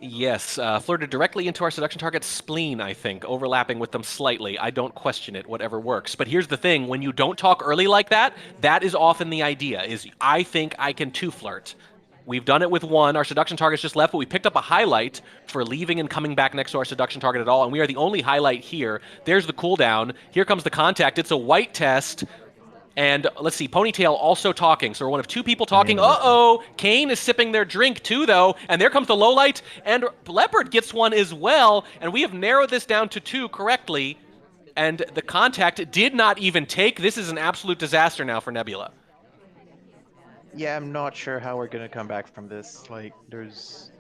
Yes, flirted directly into our seduction target's spleen, I think, overlapping with them slightly. I don't question it, whatever works. But here's the thing, when you don't talk early like that, that is often the idea, is I think I can two-flirt. We've done it with one. Our seduction target's just left, but we picked up a highlight for leaving and coming back next to our seduction target at all, and we are the only highlight here. There's the cooldown. Here comes the contact. It's a white test. And let's see, Ponytail also talking. So we're one of two people talking. Uh-oh! Kane is sipping their drink too, though. And there comes the lowlight. And Leopard gets one as well. And we have narrowed this down to 2 correctly. And the contact did not even take. This is an absolute disaster now for Nebula. Yeah, I'm not sure how we're gonna come back from this. Like,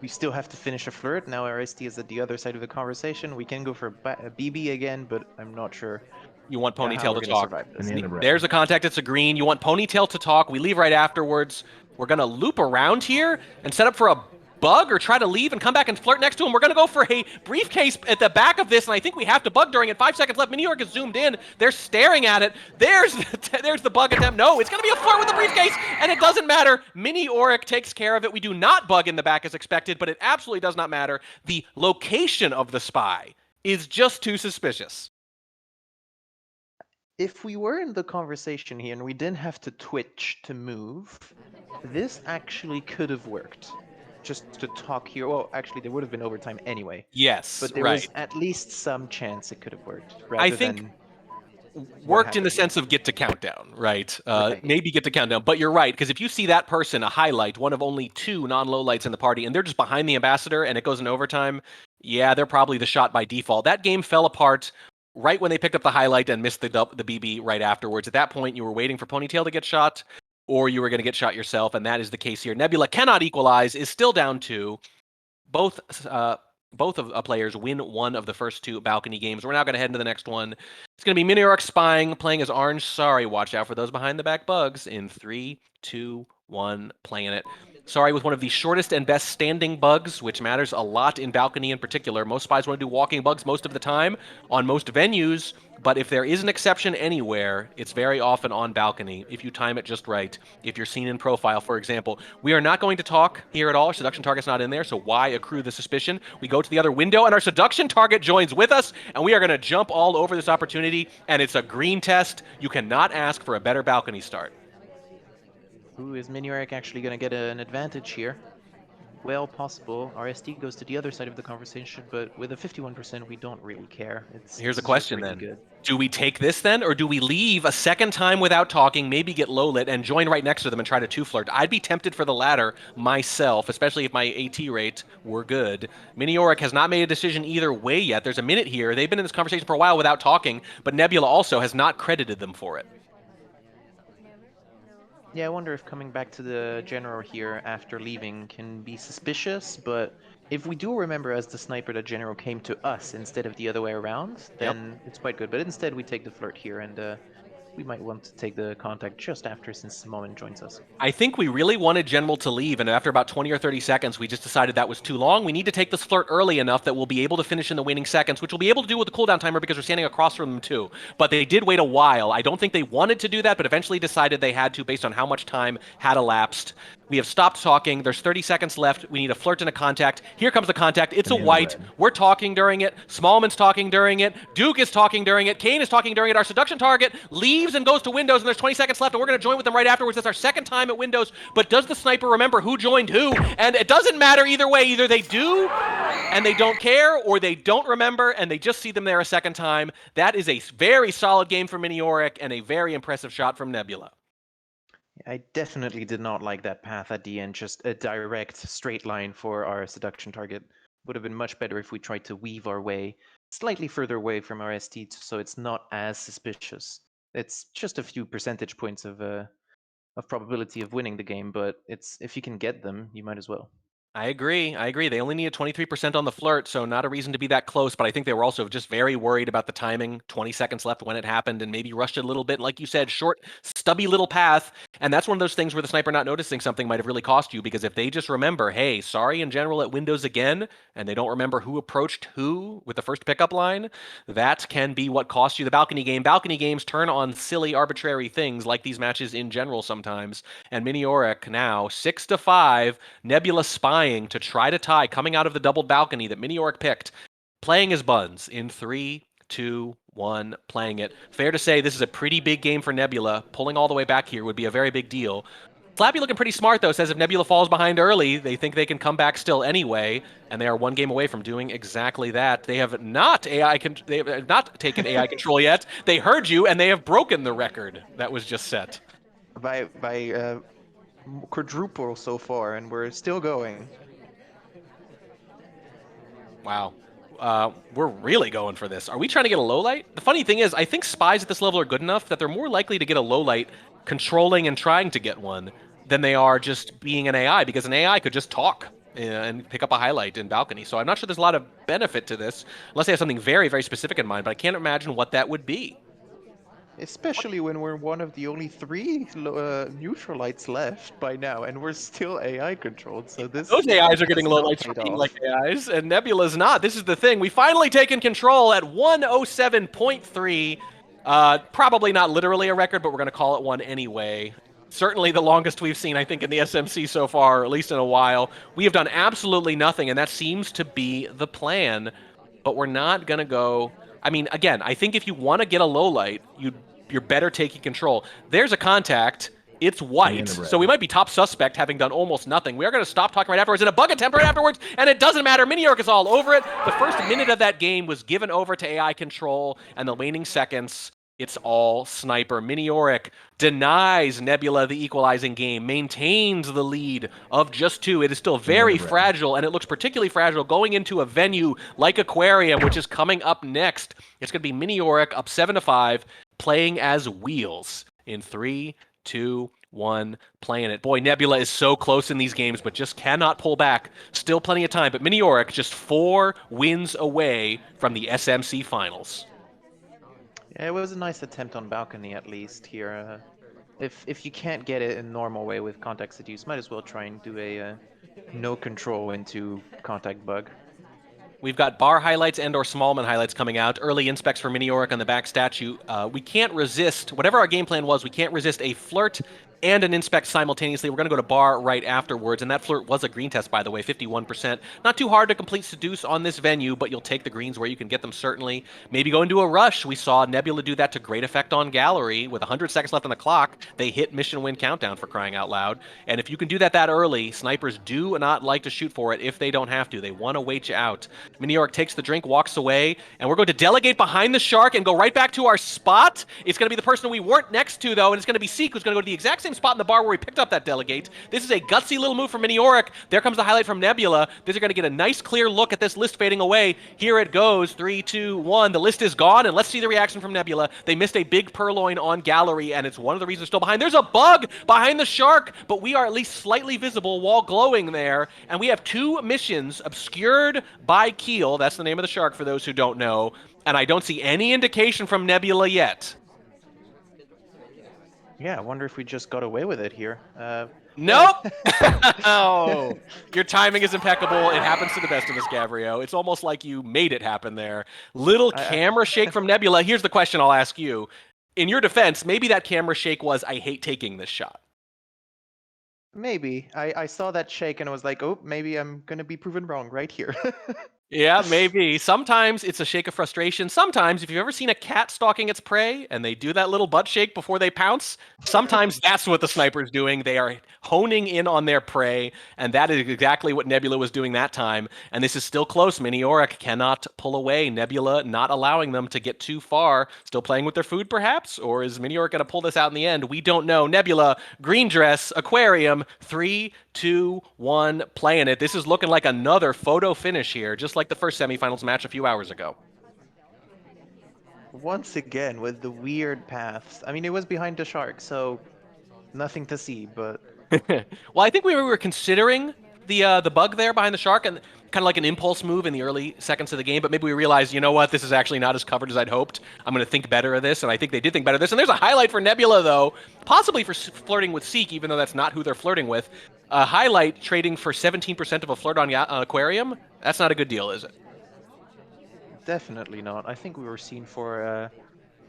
we still have to finish a flirt. Now RST is at the other side of the conversation. We can go for a BB again, but I'm not sure You want how Ponytail we're to gonna talk. survive this. Banana bread. There's a contact. It's a green. You want Ponytail to talk. We leave right afterwards. We're going to loop around here and set up for a bug or try to leave and come back and flirt next to him. We're going to go for a briefcase at the back of this, and I think we have to bug during it. 5 seconds left. Miniorek is zoomed in. They're staring at it. There's the bug attempt. No, it's going to be a flirt with the briefcase, and it doesn't matter. Miniorek takes care of it. We do not bug in the back as expected, but it absolutely does not matter. The location of the spy is just too suspicious. If we were in the conversation here and we didn't have to twitch to move, this actually could have worked. Just to talk here. Well, actually, there would have been overtime anyway. Yes, But there right. was at least some chance it could have worked. I Rather think than worked in the happened here. sense of get to countdown, right? Right. Maybe get to countdown, but you're right, because if you see that person, a highlight, one of only 2 non-lowlights in the party, and they're just behind the ambassador and it goes in overtime, yeah, they're probably the shot by default. That game fell apart right when they picked up the highlight and missed the BB right afterwards. At that point, you were waiting for Ponytail to get shot, or you were going to get shot yourself, and that is the case here. Nebula cannot equalize, is still down 2. Both of players win one of the first 2 balcony games. We're now going to head into the next one. It's going to be Miniorek spying, playing as Orange. Sorry, watch out for those behind the back bugs. In 3, 2, 1, playing it. Sorry, with one of the shortest and best standing bugs, which matters a lot in balcony in particular. Most spies want to do walking bugs most of the time on most venues, but if there is an exception anywhere, it's very often on balcony, if you time it just right. If you're seen in profile, for example. We are not going to talk here at all. Our seduction target's not in there, so why accrue the suspicion? We go to the other window, and our seduction target joins with us, and we are going to jump all over this opportunity, and it's a green test. You cannot ask for a better balcony start. Ooh, is Miniorek actually going to get an advantage here? Well, possible. RST goes to the other side of the conversation, but with a 51%, we don't really care. Here's a just question really then. good. Do we take this then, or do we leave a second time without talking, maybe get low lit, and join right next to them and try to 2-flirt? I'd be tempted for the latter myself, especially if my AT rate were good. Miniorek has not made a decision either way yet. There's a minute here. They've been in this conversation for a while without talking, but Nebula also has not credited them for it. Yeah, I wonder if coming back to the general here after leaving can be suspicious, but if we do remember as the sniper that general came to us instead of the other way around, then it's quite good. But instead we take the flirt here, and we might want to take the contact just after since Moment joins us. I think we really wanted General to leave, and after about 20 or 30 seconds, we just decided that was too long. We need to take this flirt early enough that we'll be able to finish in the waning seconds, which we'll be able to do with the cooldown timer because we're standing across from them too. But they did wait a while. I don't think they wanted to do that, but eventually decided they had to based on how much time had elapsed. We have stopped talking. There's 30 seconds left. We need a flirt and a contact. Here comes the contact. It's a white. We're talking during it. Smallman's talking during it. Duke is talking during it. Kane is talking during it. Our seduction target leaves and goes to Windows, and there's 20 seconds left, and we're going to join with them right afterwards. That's our second time at Windows. But does the sniper remember who joined who? And it doesn't matter either way. Either they do and they don't care, or they don't remember and they just see them there a second time. That is a very solid game for Miniorek and a very impressive shot from Nebula. I definitely did not like that path at the end, just a direct straight line for our seduction target. Would have been much better if we tried to weave our way slightly further away from our ST so it's not as suspicious. It's just a few percentage points of probability of winning the game, but it's if you can get them, you might as well. I agree. They only needed 23% on the flirt, so not a reason to be that close, but I think they were also just very worried about the timing, 20 seconds left when it happened, and maybe rushed it a little bit. Like you said, short, stubby little path, and that's one of those things where the sniper not noticing something might have really cost you, because if they just remember, hey, sorry in general at Windows again, and they don't remember who approached who with the first pickup line, that can be what cost you the balcony game. Balcony games turn on silly, arbitrary things like these matches in general sometimes, and Miniorek now 6-5, Nebula spying to try to tie, coming out of the doubled balcony that Miniorek picked, playing his buns in 3, 2, 1, playing it. Fair to say this is a pretty big game for Nebula. Pulling all the way back here would be a very big deal. Flappy looking pretty smart, though, says if Nebula falls behind early, they think they can come back still anyway, and they are one game away from doing exactly that. They have not they have not taken AI control yet. They heard you, and they have broken the record that was just set. By quadruple so far, and we're still going. Wow. We're really going for this. Are we trying to get a low light? The funny thing is, I think spies at this level are good enough that they're more likely to get a low light controlling and trying to get one than they are just being an AI, because an AI could just talk and pick up a highlight in balcony. So I'm not sure there's a lot of benefit to this, unless they have something very, very specific in mind, but I can't imagine what that would be. Especially when we're one of the only 3 neutral lights left by now, and we're still AI controlled. So Those AIs are getting has low not lights for paid being off. like AIs, and Nebula's not. This is the thing. We finally taken control at 107.3. Probably not literally a record, but we're going to call it one anyway. Certainly the longest we've seen, I think, in the SMC so far, or at least in a while. We have done absolutely nothing, and that seems to be the plan. But we're not going to go... I mean, again, I think if you want to get a low light, you're better taking control. There's a contact. It's white, so we might be top suspect having done almost nothing. We are going to stop talking right afterwards, and a bug attempt right afterwards, and it doesn't matter. Miniorek is all over it. The first minute of that game was given over to AI control, and the waning seconds, it's all sniper. Miniorek denies Nebula the equalizing game, maintains the lead of just 2. It is still very fragile, and it looks particularly fragile going into a venue like Aquarium, which is coming up next. It's going to be Miniorek up 7-5, playing as Wheels in 3, 2, 1, playing it. Boy, Nebula is so close in these games, but just cannot pull back. Still plenty of time, but Miniorek just 4 wins away from the SMC finals. Yeah, it was a nice attempt on balcony at least here. If you can't get it in normal way with contact seduce, might as well try and do a no control into contact bug. We've got bar highlights and or Smallman highlights coming out. Early inspects for Miniorek on the back statue. We can't resist, whatever our game plan was, we can't resist a flirt and an inspect simultaneously. We're going to go to bar right afterwards, and that flirt was a green test, by the way, 51%. Not too hard to complete seduce on this venue, but you'll take the greens where you can get them, certainly. Maybe go into a rush. We saw Nebula do that to great effect on Gallery. With 100 seconds left on the clock, they hit mission win countdown, for crying out loud. And if you can do that early, snipers do not like to shoot for it if they don't have to. They want to wait you out. Miniorek takes the drink, walks away, and we're going to delegate behind the shark and go right back to our spot. It's going to be the person we weren't next to, though, and it's going to be Seek, who's going to go to the exact same spot in the bar where we picked up that delegate. This is a gutsy little move from Miniorek. There comes the highlight from Nebula. These are going to get a nice, clear look at this list fading away. Here it goes. 3, 2, 1. The list is gone, and let's see the reaction from Nebula. They missed a big purloin on Gallery, and it's one of the reasons they're still behind. There's a bug behind the shark, but we are at least slightly visible while glowing there, and we have 2 missions obscured by Keel. That's the name of the shark for those who don't know, and I don't see any indication from Nebula yet. Yeah, I wonder if we just got away with it here. Nope! Oh, your timing is impeccable. It happens to the best of us, Gavrio. It's almost like you made it happen there. Little camera shake from Nebula. Here's the question I'll ask you. In your defense, maybe that camera shake was, I hate taking this shot. Maybe. I saw that shake and I was like, oh, maybe I'm going to be proven wrong right here. Yeah, maybe. Sometimes it's a shake of frustration. Sometimes, if you've ever seen a cat stalking its prey and they do that little butt shake before they pounce, sometimes that's what the sniper's doing. They are honing in on their prey, and that is exactly what Nebula was doing that time. And this is still close. Miniorek cannot pull away. Nebula not allowing them to get too far. Still playing with their food, perhaps? Or is Miniorek going to pull this out in the end? We don't know. Nebula, green dress, Aquarium, 3, 2, 1, playing it. This is looking like another photo finish here, just like the first semifinals match a few hours ago. Once again, with the weird paths. I mean, it was behind the shark, so nothing to see, but... Well, I think we were considering the bug there behind the shark, and kind of like an impulse move in the early seconds of the game, but maybe we realized, you know what, this is actually not as covered as I'd hoped. I'm going to think better of this, and I think they did think better of this. And there's a highlight for Nebula, though, possibly for flirting with Seek, even though that's not who they're flirting with. A highlight trading for 17% of a flirt on Aquarium? That's not a good deal, is it? Definitely not. I think we were seen for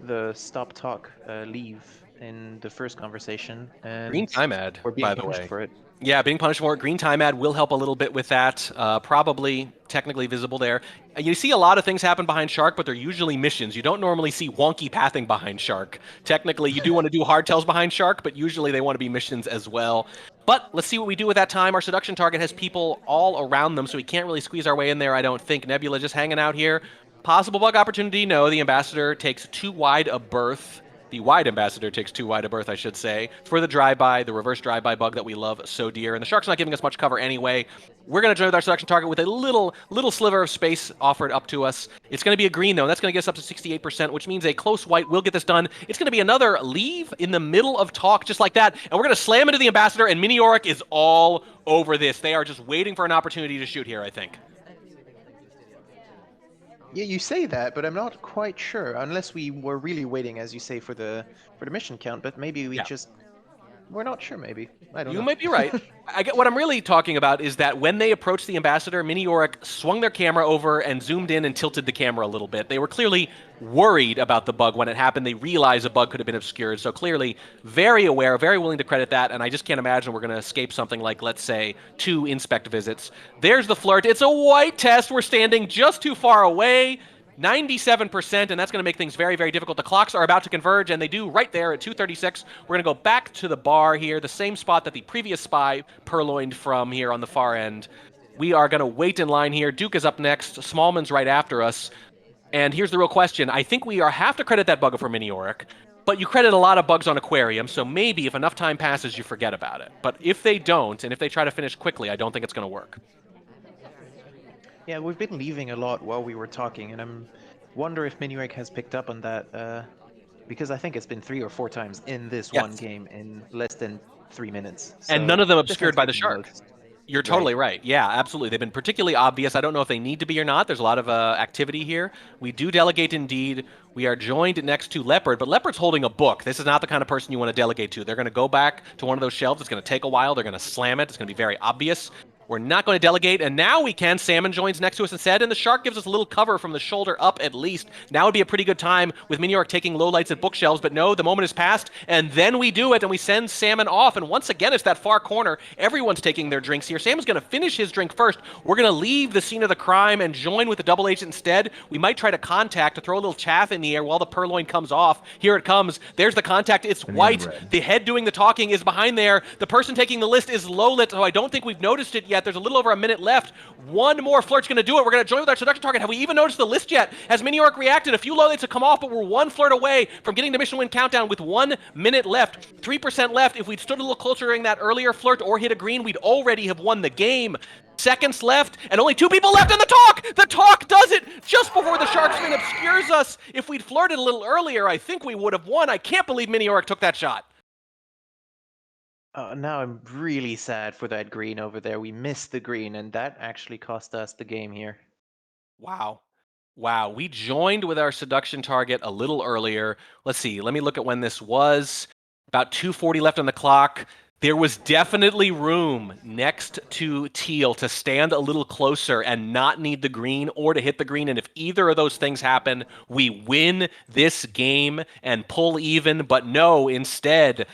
the stop talk leave in the first conversation. And Green time ad, we're being by the punished way. for it. Yeah, being punished for it. Green time ad will help a little bit with that. Probably technically visible there. You see a lot of things happen behind Shark, but they're usually missions. You don't normally see wonky pathing behind Shark. Technically, you do want to do hardtails behind Shark, but usually they want to be missions as well. But let's see what we do with that time. Our seduction target has people all around them, so we can't really squeeze our way in there, I don't think. Nebula just hanging out here. Possible bug opportunity? No, the Ambassador takes too wide a berth. The wide ambassador takes too wide a berth, I should say, for the drive-by, the reverse drive-by bug that we love so dear. And the Shark's not giving us much cover anyway. We're going to join with our selection target with a little sliver of space offered up to us. It's going to be a green, though, and that's going to get us up to 68%, which means a close white will get this done. It's going to be another leave in the middle of talk, just like that, and we're going to slam into the ambassador, and Miniorek is all over this. They are just waiting for an opportunity to shoot here, I think. Yeah, you say that, but I'm not quite sure. Unless we were really waiting, as you say, for the mission count. But maybe we we're not sure. Maybe I don't know. You might be right. I get what I'm really talking about is that when they approached the ambassador, Miniorek swung their camera over and zoomed in and tilted the camera a little bit. They were clearly worried about the bug when it happened. They realized a bug could have been obscured. So clearly very aware, very willing to credit that. And I just can't imagine we're going to escape something like, let's say, 2 inspect visits. There's the flirt. It's a white test. We're standing just too far away. 97%, and that's going to make things very, very difficult. The clocks are about to converge, and they do right there at 2:36. We're going to go back to the bar here, the same spot that the previous spy purloined from here on the far end. We are going to wait in line here. Duke is up next. Smallman's right after us. And here's the real question. I think we have to credit that bug for Miniorek, but you credit a lot of bugs on Aquarium, so maybe if enough time passes, you forget about it. But if they don't, and if they try to finish quickly, I don't think it's going to work. Yeah, we've been leaving a lot while we were talking, and I'm wonder if Miniorek has picked up on that, because I think it's been 3 or 4 times in this one game in less than 3 minutes. So and none of them obscured by the Shark. noticed. You're totally right. Yeah, absolutely. They've been particularly obvious. I don't know if they need to be or not. There's a lot of activity here. We do delegate indeed. We are joined next to Leopard, but Leopard's holding a book. This is not the kind of person you want to delegate to. They're going to go back to one of those shelves. It's going to take a while. They're going to slam it. It's going to be very obvious. We're not going to delegate, and now we can. Salmon joins next to us instead, and the Shark gives us a little cover from the shoulder up at least. Now would be a pretty good time with Miniorek taking low lights at bookshelves, but no, the moment has passed, and then we do it, and we send Salmon off, and once again, it's that far corner. Everyone's taking their drinks here. Salmon's going to finish his drink first. We're going to leave the scene of the crime and join with the double agent instead. We might try to contact to throw a little chaff in the air while the purloin comes off. Here it comes. There's the contact. It's white. The head doing the talking is behind there. The person taking the list is low lit, so I don't think we've noticed it yet. There's a little over a minute left. One more flirt's going to do it. We're going to join with our seduction target. Have we even noticed the list yet? Has Miniorek reacted? A few low lights have come off, but we're 1 flirt away from getting the mission win countdown with 1 minute left. 3% left. If we'd stood a little closer during that earlier flirt or hit a green, we'd already have won the game. Seconds left, and only 2 people left in the talk! The talk does it just before the Shark screen obscures us. If we'd flirted a little earlier, I think we would have won. I can't believe Miniorek took that shot. Now I'm really sad for that green over there. We missed the green, and that actually cost us the game here. Wow. Wow. We joined with our seduction target a little earlier. Let's see. Let me look at when this was. About 2:40 left on the clock. There was definitely room next to Teal to stand a little closer and not need the green or to hit the green. And if either of those things happen, we win this game and pull even. But no, instead,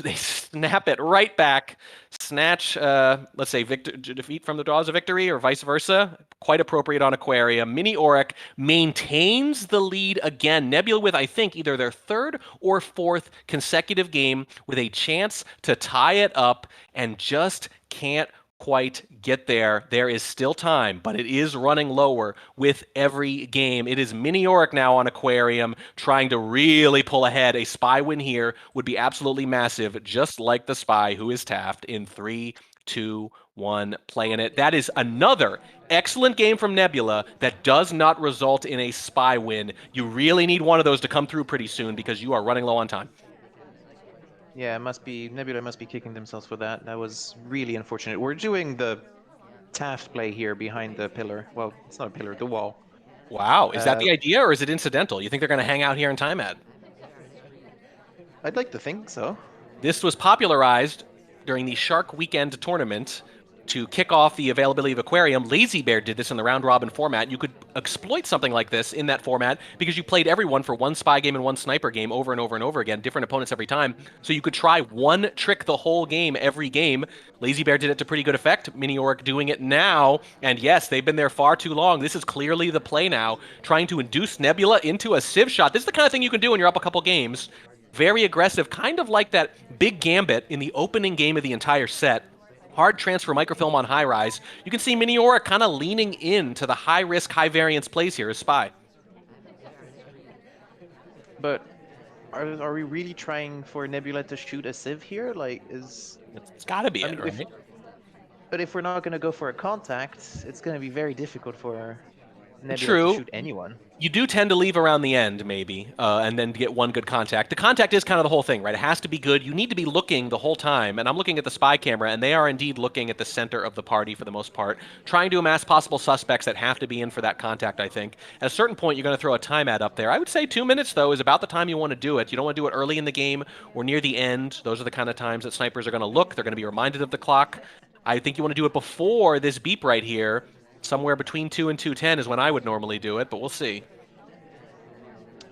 they snap it right back, snatch, let's say, defeat from the jaws of victory, or vice versa. Quite appropriate on Aquarium. Miniorek maintains the lead again. Nebula with, I think, either their 3rd or 4th consecutive game with a chance to tie it up and just can't quite get there. There is still time, but it is running lower with every game. It is Miniorek now on Aquarium trying to really pull ahead. A spy win here would be absolutely massive, just like the spy who is Taft in 3, 2, 1, playing it. That is another excellent game from Nebula that does not result in a spy win. You really need one of those to come through pretty soon because you are running low on time. Yeah, Nebula must be kicking themselves for that. That was really unfortunate. We're doing the Taft play here behind the pillar. Well, it's not a pillar, the wall. Wow, is that the idea or is it incidental? You think they're going to hang out here in time ad? I'd like to think so. This was popularized during the Shark Weekend tournament to kick off the availability of Aquarium. Lazy Bear did this in the round-robin format. You could exploit something like this in that format because you played everyone for 1 spy game and 1 sniper game over and over and over again, different opponents every time. So you could try one trick the whole game, every game. Lazy Bear did it to pretty good effect. Miniorek doing it now. And yes, they've been there far too long. This is clearly the play now, trying to induce Nebula into a Civ shot. This is the kind of thing you can do when you're up a couple games. Very aggressive, kind of like that big gambit in the opening game of the entire set. Hard transfer microfilm on high rise. You can see Miniorek kind of leaning into the high risk, high variance plays here as spy. But Are we really trying for Nebula to shoot a sieve here? Like, It's got to be I it, mean, right? but if we're not going to go for a contact, it's going to be very difficult for Nebula to True. shoot anyone. You do tend to leave around the end, maybe, and then get one good contact. The contact is kind of the whole thing, right? It has to be good. You need to be looking the whole time. And I'm looking at the spy camera, and they are indeed looking at the center of the party for the most part, trying to amass possible suspects that have to be in for that contact, I think. At a certain point, you're going to throw a time ad up there. I would say 2 minutes, though, is about the time you want to do it. You don't want to do it early in the game or near the end. Those are the kind of times that snipers are going to look. They're going to be reminded of the clock. I think you want to do it before this beep right here. Somewhere between 2 and 2:10 is when I would normally do it, but we'll see.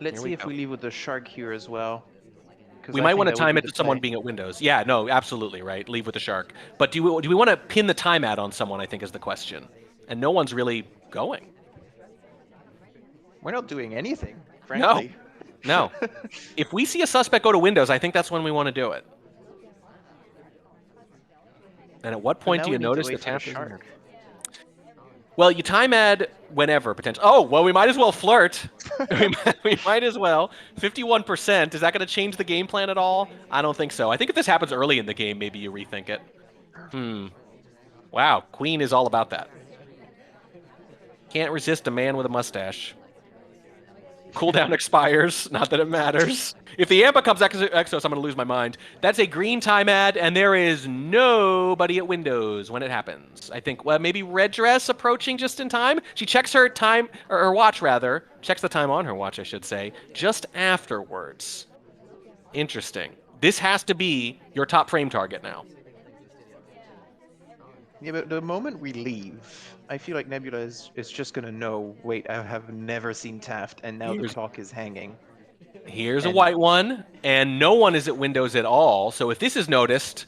Let's see if we leave with the shark here as well. We might want to time it to someone being at windows. Yeah, no, absolutely, right. Leave with the shark. But do we want to pin the time ad on someone, I think, is the question. And no one's really going. We're not doing anything, frankly. No. If we see a suspect go to windows, I think that's when we want to do it. And at what point do you notice the tap is there? Well, you time ad whenever, potentially. Oh, well, we might as well flirt. we might as well. 51%. Is that going to change the game plan at all? I don't think so. I think if this happens early in the game, maybe you rethink it. Wow, Queen is all about that. Can't resist a man with a mustache. Cooldown expires. Not that it matters. If the AMPA comes Exos, I'm going to lose my mind. That's a green time ad, and there is nobody at windows when it happens. I think, well, maybe Red Dress approaching just in time. She checks her time, or her watch, rather. Checks the time on her watch, I should say, just afterwards. Interesting. This has to be your top frame target now. Yeah, but the moment we leave, I feel like Nebula is just going to know, wait, I have never seen Taft, and now the clock is hanging. Here's a white one, and no one is at windows at all. So if this is noticed,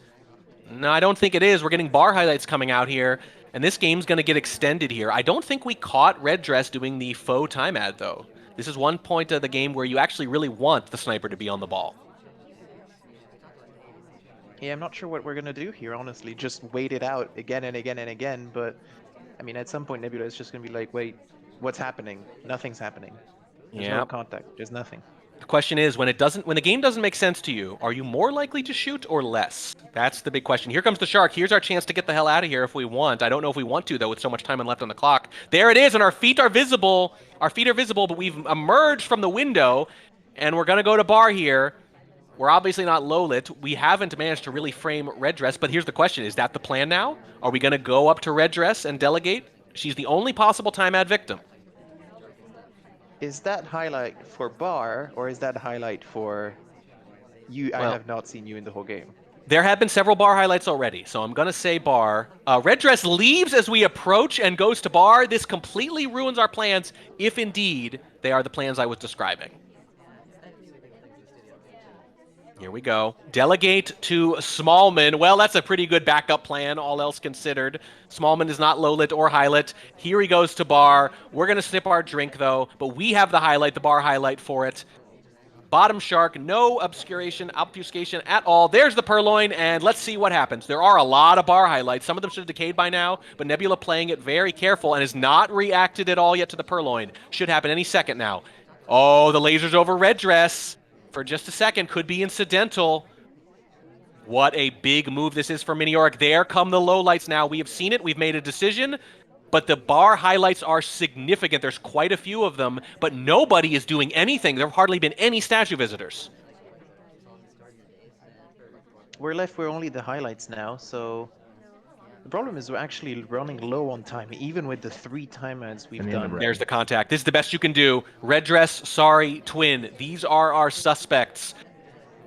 no, I don't think it is. We're getting bar highlights coming out here, and this game's going to get extended here. I don't think we caught Red Dress doing the faux time ad, though. This is one point of the game where you actually really want the sniper to be on the ball. Yeah, I'm not sure what we're going to do here, honestly. Just wait it out again and again and again, but I mean, at some point, Nebula is just going to be like, wait, what's happening? Nothing's happening. There's no contact. There's nothing. The question is, when the game doesn't make sense to you, are you more likely to shoot or less? That's the big question. Here comes the shark. Here's our chance to get the hell out of here if we want. I don't know if we want to, though, with so much time left on the clock. There it is, and our feet are visible. Our feet are visible, but we've emerged from the window, and we're going to go to bar here. We're obviously not low lit. We haven't managed to really frame Red Dress, but here's the question. Is that the plan now? Are we going to go up to Red Dress and delegate? She's the only possible time ad victim. Is that highlight for bar, or is that highlight for you? Well, I have not seen you in the whole game. There have been several bar highlights already, so I'm going to say bar. Red Dress leaves as we approach and goes to bar. This completely ruins our plans, if indeed they are the plans I was describing. Here we go. Delegate to Smallman. Well, that's a pretty good backup plan, all else considered. Smallman is not low-lit or high-lit. Here he goes to bar. We're going to sip our drink, though, but we have the highlight, the bar highlight for it. Bottom shark, no obscuration at all. There's the purloin, and let's see what happens. There are a lot of bar highlights. Some of them should have decayed by now, but Nebula playing it very careful and has not reacted at all yet to the purloin. Should happen any second now. Oh, the laser's over Red Dress. For just a second, could be incidental. What a big move this is for Miniorek. There come the lowlights now. We have seen it. We've made a decision. But the bar highlights are significant. There's quite a few of them, but nobody is doing anything. There have hardly been any statue visitors. We're left with only the highlights now, so the problem is we're actually running low on time, even with the 3 time ads we've done. There's the contact. This is the best you can do. Red Dress, sorry, Twin. These are our suspects.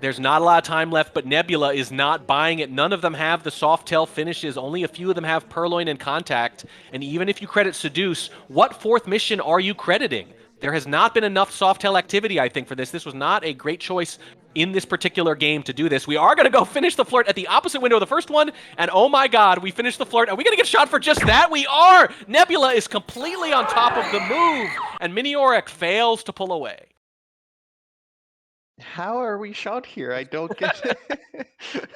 There's not a lot of time left, but Nebula is not buying it. None of them have the soft tail finishes. Only a few of them have purloin and contact. And even if you credit Seduce, what 4th mission are you crediting? There has not been enough soft tail activity, I think, for this. This was not a great choice in this particular game to do this. We are going to go finish the flirt at the opposite window of the first one, and oh my god, we finished the flirt. Are we going to get shot for just that? We are! Nebula is completely on top of the move, and Miniorek fails to pull away. How are we shot here? I don't get it.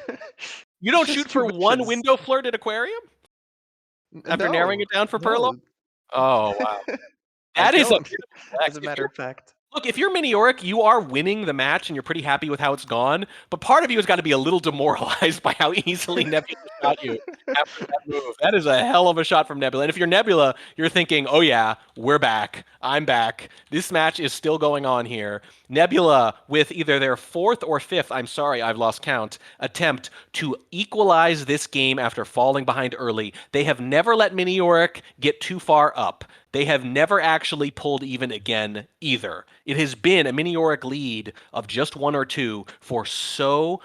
You don't shoot for one window flirt at Aquarium? After narrowing it down for Perlo? Oh, wow. That is as a matter of fact. Look, if you're Miniorek, you are winning the match and you're pretty happy with how it's gone, but part of you has got to be a little demoralized by how easily Nebula shot you after that move. That is a hell of a shot from Nebula. And if you're Nebula, you're thinking, oh yeah, we're back. I'm back. This match is still going on here. Nebula, with either their fourth or fifth, I'm sorry, I've lost count, attempt to equalize this game after falling behind early. They have never let Miniorek get too far up. They have never actually pulled even again either. It has been a Miniorek lead of just 1 or 2 for so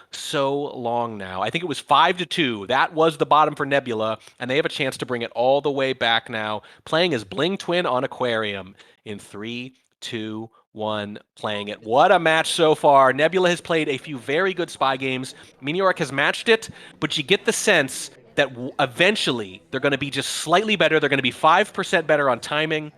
long now. I think it was 5-2. That was the bottom for Nebula, and they have a chance to bring it all the way back now, playing as Bling Twin on Aquarium in 3, 2, 1, playing it. What a match so far. Nebula has played a few very good spy games. Miniorek has matched it, but you get the sense that eventually they're going to be just slightly better. They're going to be 5% better on timing,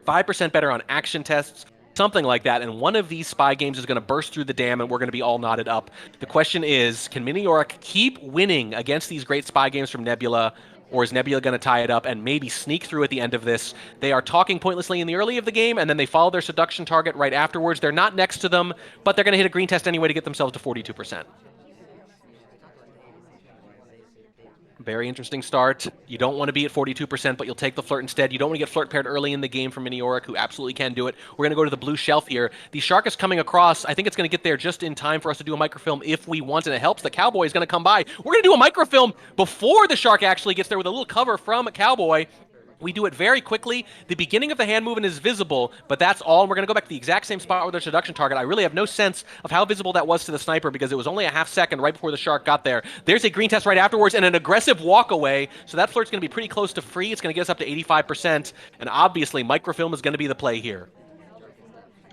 5% better on action tests, something like that. And one of these spy games is going to burst through the dam and we're going to be all knotted up. The question is, can Miniorek keep winning against these great spy games from Nebula? Or is Nebula going to tie it up and maybe sneak through at the end of this? They are talking pointlessly in the early of the game, and then they follow their seduction target right afterwards. They're not next to them, but they're going to hit a green test anyway to get themselves to 42%. Very interesting start. You don't want to be at 42%, but you'll take the flirt instead. You don't want to get flirt paired early in the game from Miniorek, who absolutely can do it. We're going to go to the blue shelf here. The shark is coming across. I think it's going to get there just in time for us to do a microfilm if we want, and it helps. The cowboy is going to come by. We're going to do a microfilm before the shark actually gets there with a little cover from a cowboy. We do it very quickly. The beginning of the hand movement is visible, but that's all. We're going to go back to the exact same spot with their seduction target. I really have no sense of how visible that was to the sniper because it was only a half second right before the shark got there. There's a green test right afterwards and an aggressive walk away, so that flirt's going to be pretty close to free. It's going to get us up to 85%, and obviously microfilm is going to be the play here.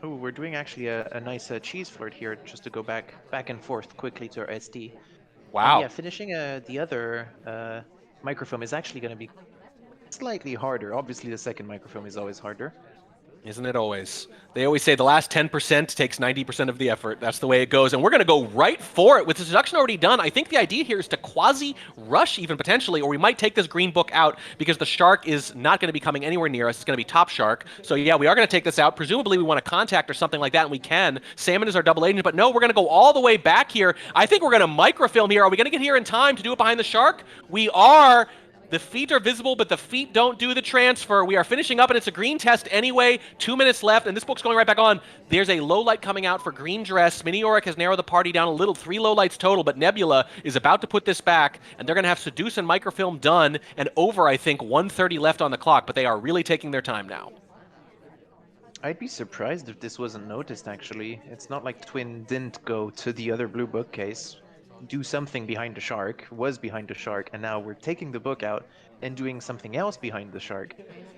Oh, we're doing actually a nice cheese flirt here, just to go back and forth quickly to our SD. Wow. And yeah, finishing the other microfilm is actually going to be slightly harder. Obviously, the second microfilm is always harder. Isn't it always? They always say the last 10% takes 90% of the effort. That's the way it goes. And we're going to go right for it. With the seduction already done, I think the idea here is to quasi-rush even potentially, or we might take this green book out because the shark is not going to be coming anywhere near us. It's going to be top shark. So yeah, we are going to take this out. Presumably we want to contact or something like that, and we can. Salmon is our double agent, but no, we're going to go all the way back here. I think we're going to microfilm here. Are we going to get here in time to do it behind the shark? We are. The feet are visible, but the feet don't do the transfer. We are finishing up, and it's a green test anyway. 2 minutes left, and this book's going right back on. There's a low light coming out for green dress. Miniorek has narrowed the party down a little, 3 low lights total, but Nebula is about to put this back, and they're going to have seduce and microfilm done, and over, I think, 1:30 left on the clock, but they are really taking their time now. I'd be surprised if this wasn't noticed, actually. It's not like Twin didn't go to the other blue bookcase, do something behind the shark, was behind the shark, and now we're taking the book out and doing something else behind the shark.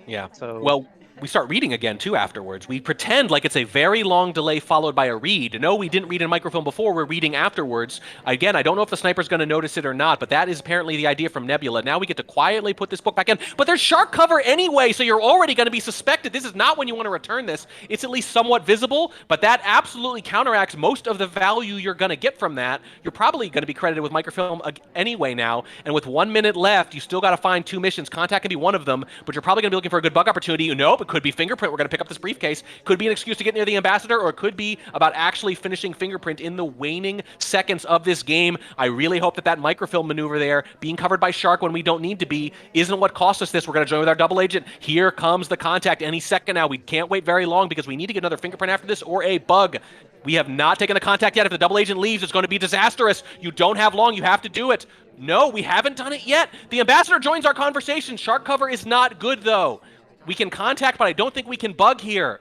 Yeah. So well, we start reading again, too, afterwards. We pretend like it's a very long delay followed by a read. No, we didn't read in microfilm before. We're reading afterwards. Again, I don't know if the sniper's going to notice it or not, but that is apparently the idea from Nebula. Now we get to quietly put this book back in. But there's shark cover anyway, so you're already going to be suspected. This is not when you want to return this. It's at least somewhat visible, but that absolutely counteracts most of the value you're going to get from that. You're probably going to be credited with microfilm anyway now, and with 1 minute left, you still got to find 2 missions. Contact can be one of them, but you're probably going to be looking for a good bug opportunity. Nope, it could be fingerprint. We're going to pick up this briefcase. Could be an excuse to get near the ambassador, or it could be about actually finishing fingerprint in the waning seconds of this game. I really hope that microfilm maneuver there, being covered by shark when we don't need to be, isn't what cost us this. We're going to join with our double agent. Here comes the contact any second now. We can't wait very long because we need to get another fingerprint after this or a bug. We have not taken the contact yet. If the double agent leaves, it's going to be disastrous. You don't have long. You have to do it. No, we haven't done it yet. The ambassador joins our conversation. Shark cover is not good, though. We can contact, but I don't think we can bug here.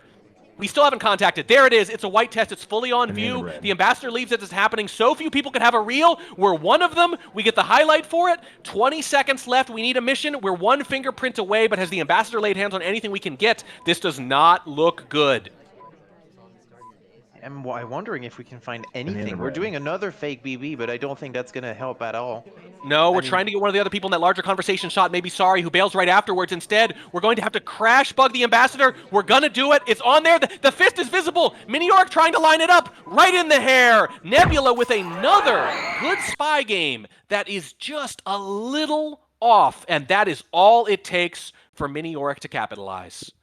We still haven't contacted. There it is. It's a white test. It's fully on view. The ambassador leaves as it's happening. So few people can have a reel. We're one of them. We get the highlight for it. 20 seconds left. We need a mission. We're 1 fingerprint away, but has the ambassador laid hands on anything we can get? This does not look good. I'm wondering if we can find anything. We're doing another fake BB, but I don't think that's going to help at all. No, we're trying to get one of the other people in that larger conversation shot, maybe Sorry, who bails right afterwards. Instead, we're going to have to crash bug the ambassador. We're going to do it. It's on there. The fist is visible. Miniorek trying to line it up right in the hair. Nebula with another good spy game that is just a little off, and that is all it takes for Miniorek to capitalize.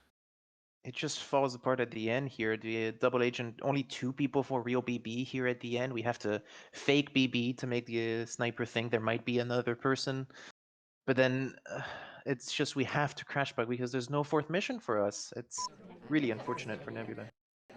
it just falls apart at the end here. The double agent, only 2 people for real BB here at the end. We have to fake BB to make the sniper think there might be another person. But then it's just we have to crash back because there's no 4th mission for us. It's really unfortunate for Nebula.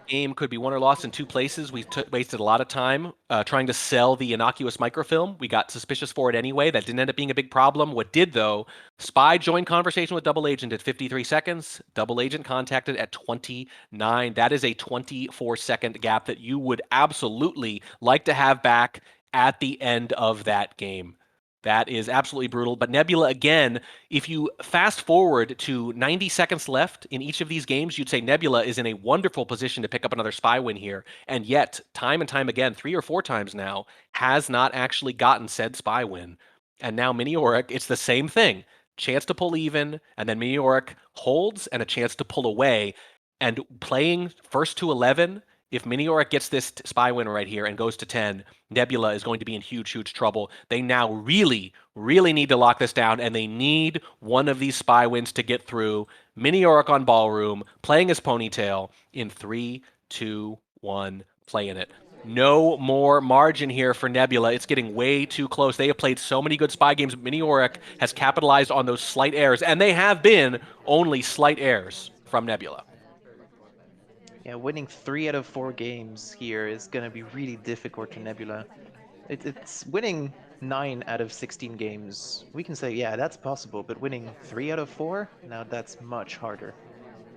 Game could be won or lost in 2 places. We wasted a lot of time trying to sell the innocuous microfilm. We got suspicious for it anyway. That didn't end up being a big problem. What did, though, Spy joined conversation with Double Agent at 53 seconds. Double Agent contacted at 29. That is a 24-second gap that you would absolutely like to have back at the end of that game. That is absolutely brutal. But Nebula, again, if you fast forward to 90 seconds left in each of these games, you'd say Nebula is in a wonderful position to pick up another spy win here. And yet, time and time again, 3 or 4 times now, has not actually gotten said spy win. And now Miniorek, it's the same thing. Chance to pull even, and then Miniorek holds and a chance to pull away. And playing first to 11, if Miniorek gets this spy win right here and goes to 10, Nebula is going to be in huge, huge trouble. They now really, really need to lock this down, and they need one of these spy wins to get through. Miniorek on Ballroom, playing his ponytail in 3, 2, 1, playing it. No more margin here for Nebula. It's getting way too close. They have played so many good spy games. Miniorek has capitalized on those slight errors, and they have been only slight errors from Nebula. Yeah, winning 3 out of 4 games here is going to be really difficult to Nebula. It's winning 9 out of 16 games. We can say, yeah, that's possible, but winning 3 out of 4? Now that's much harder.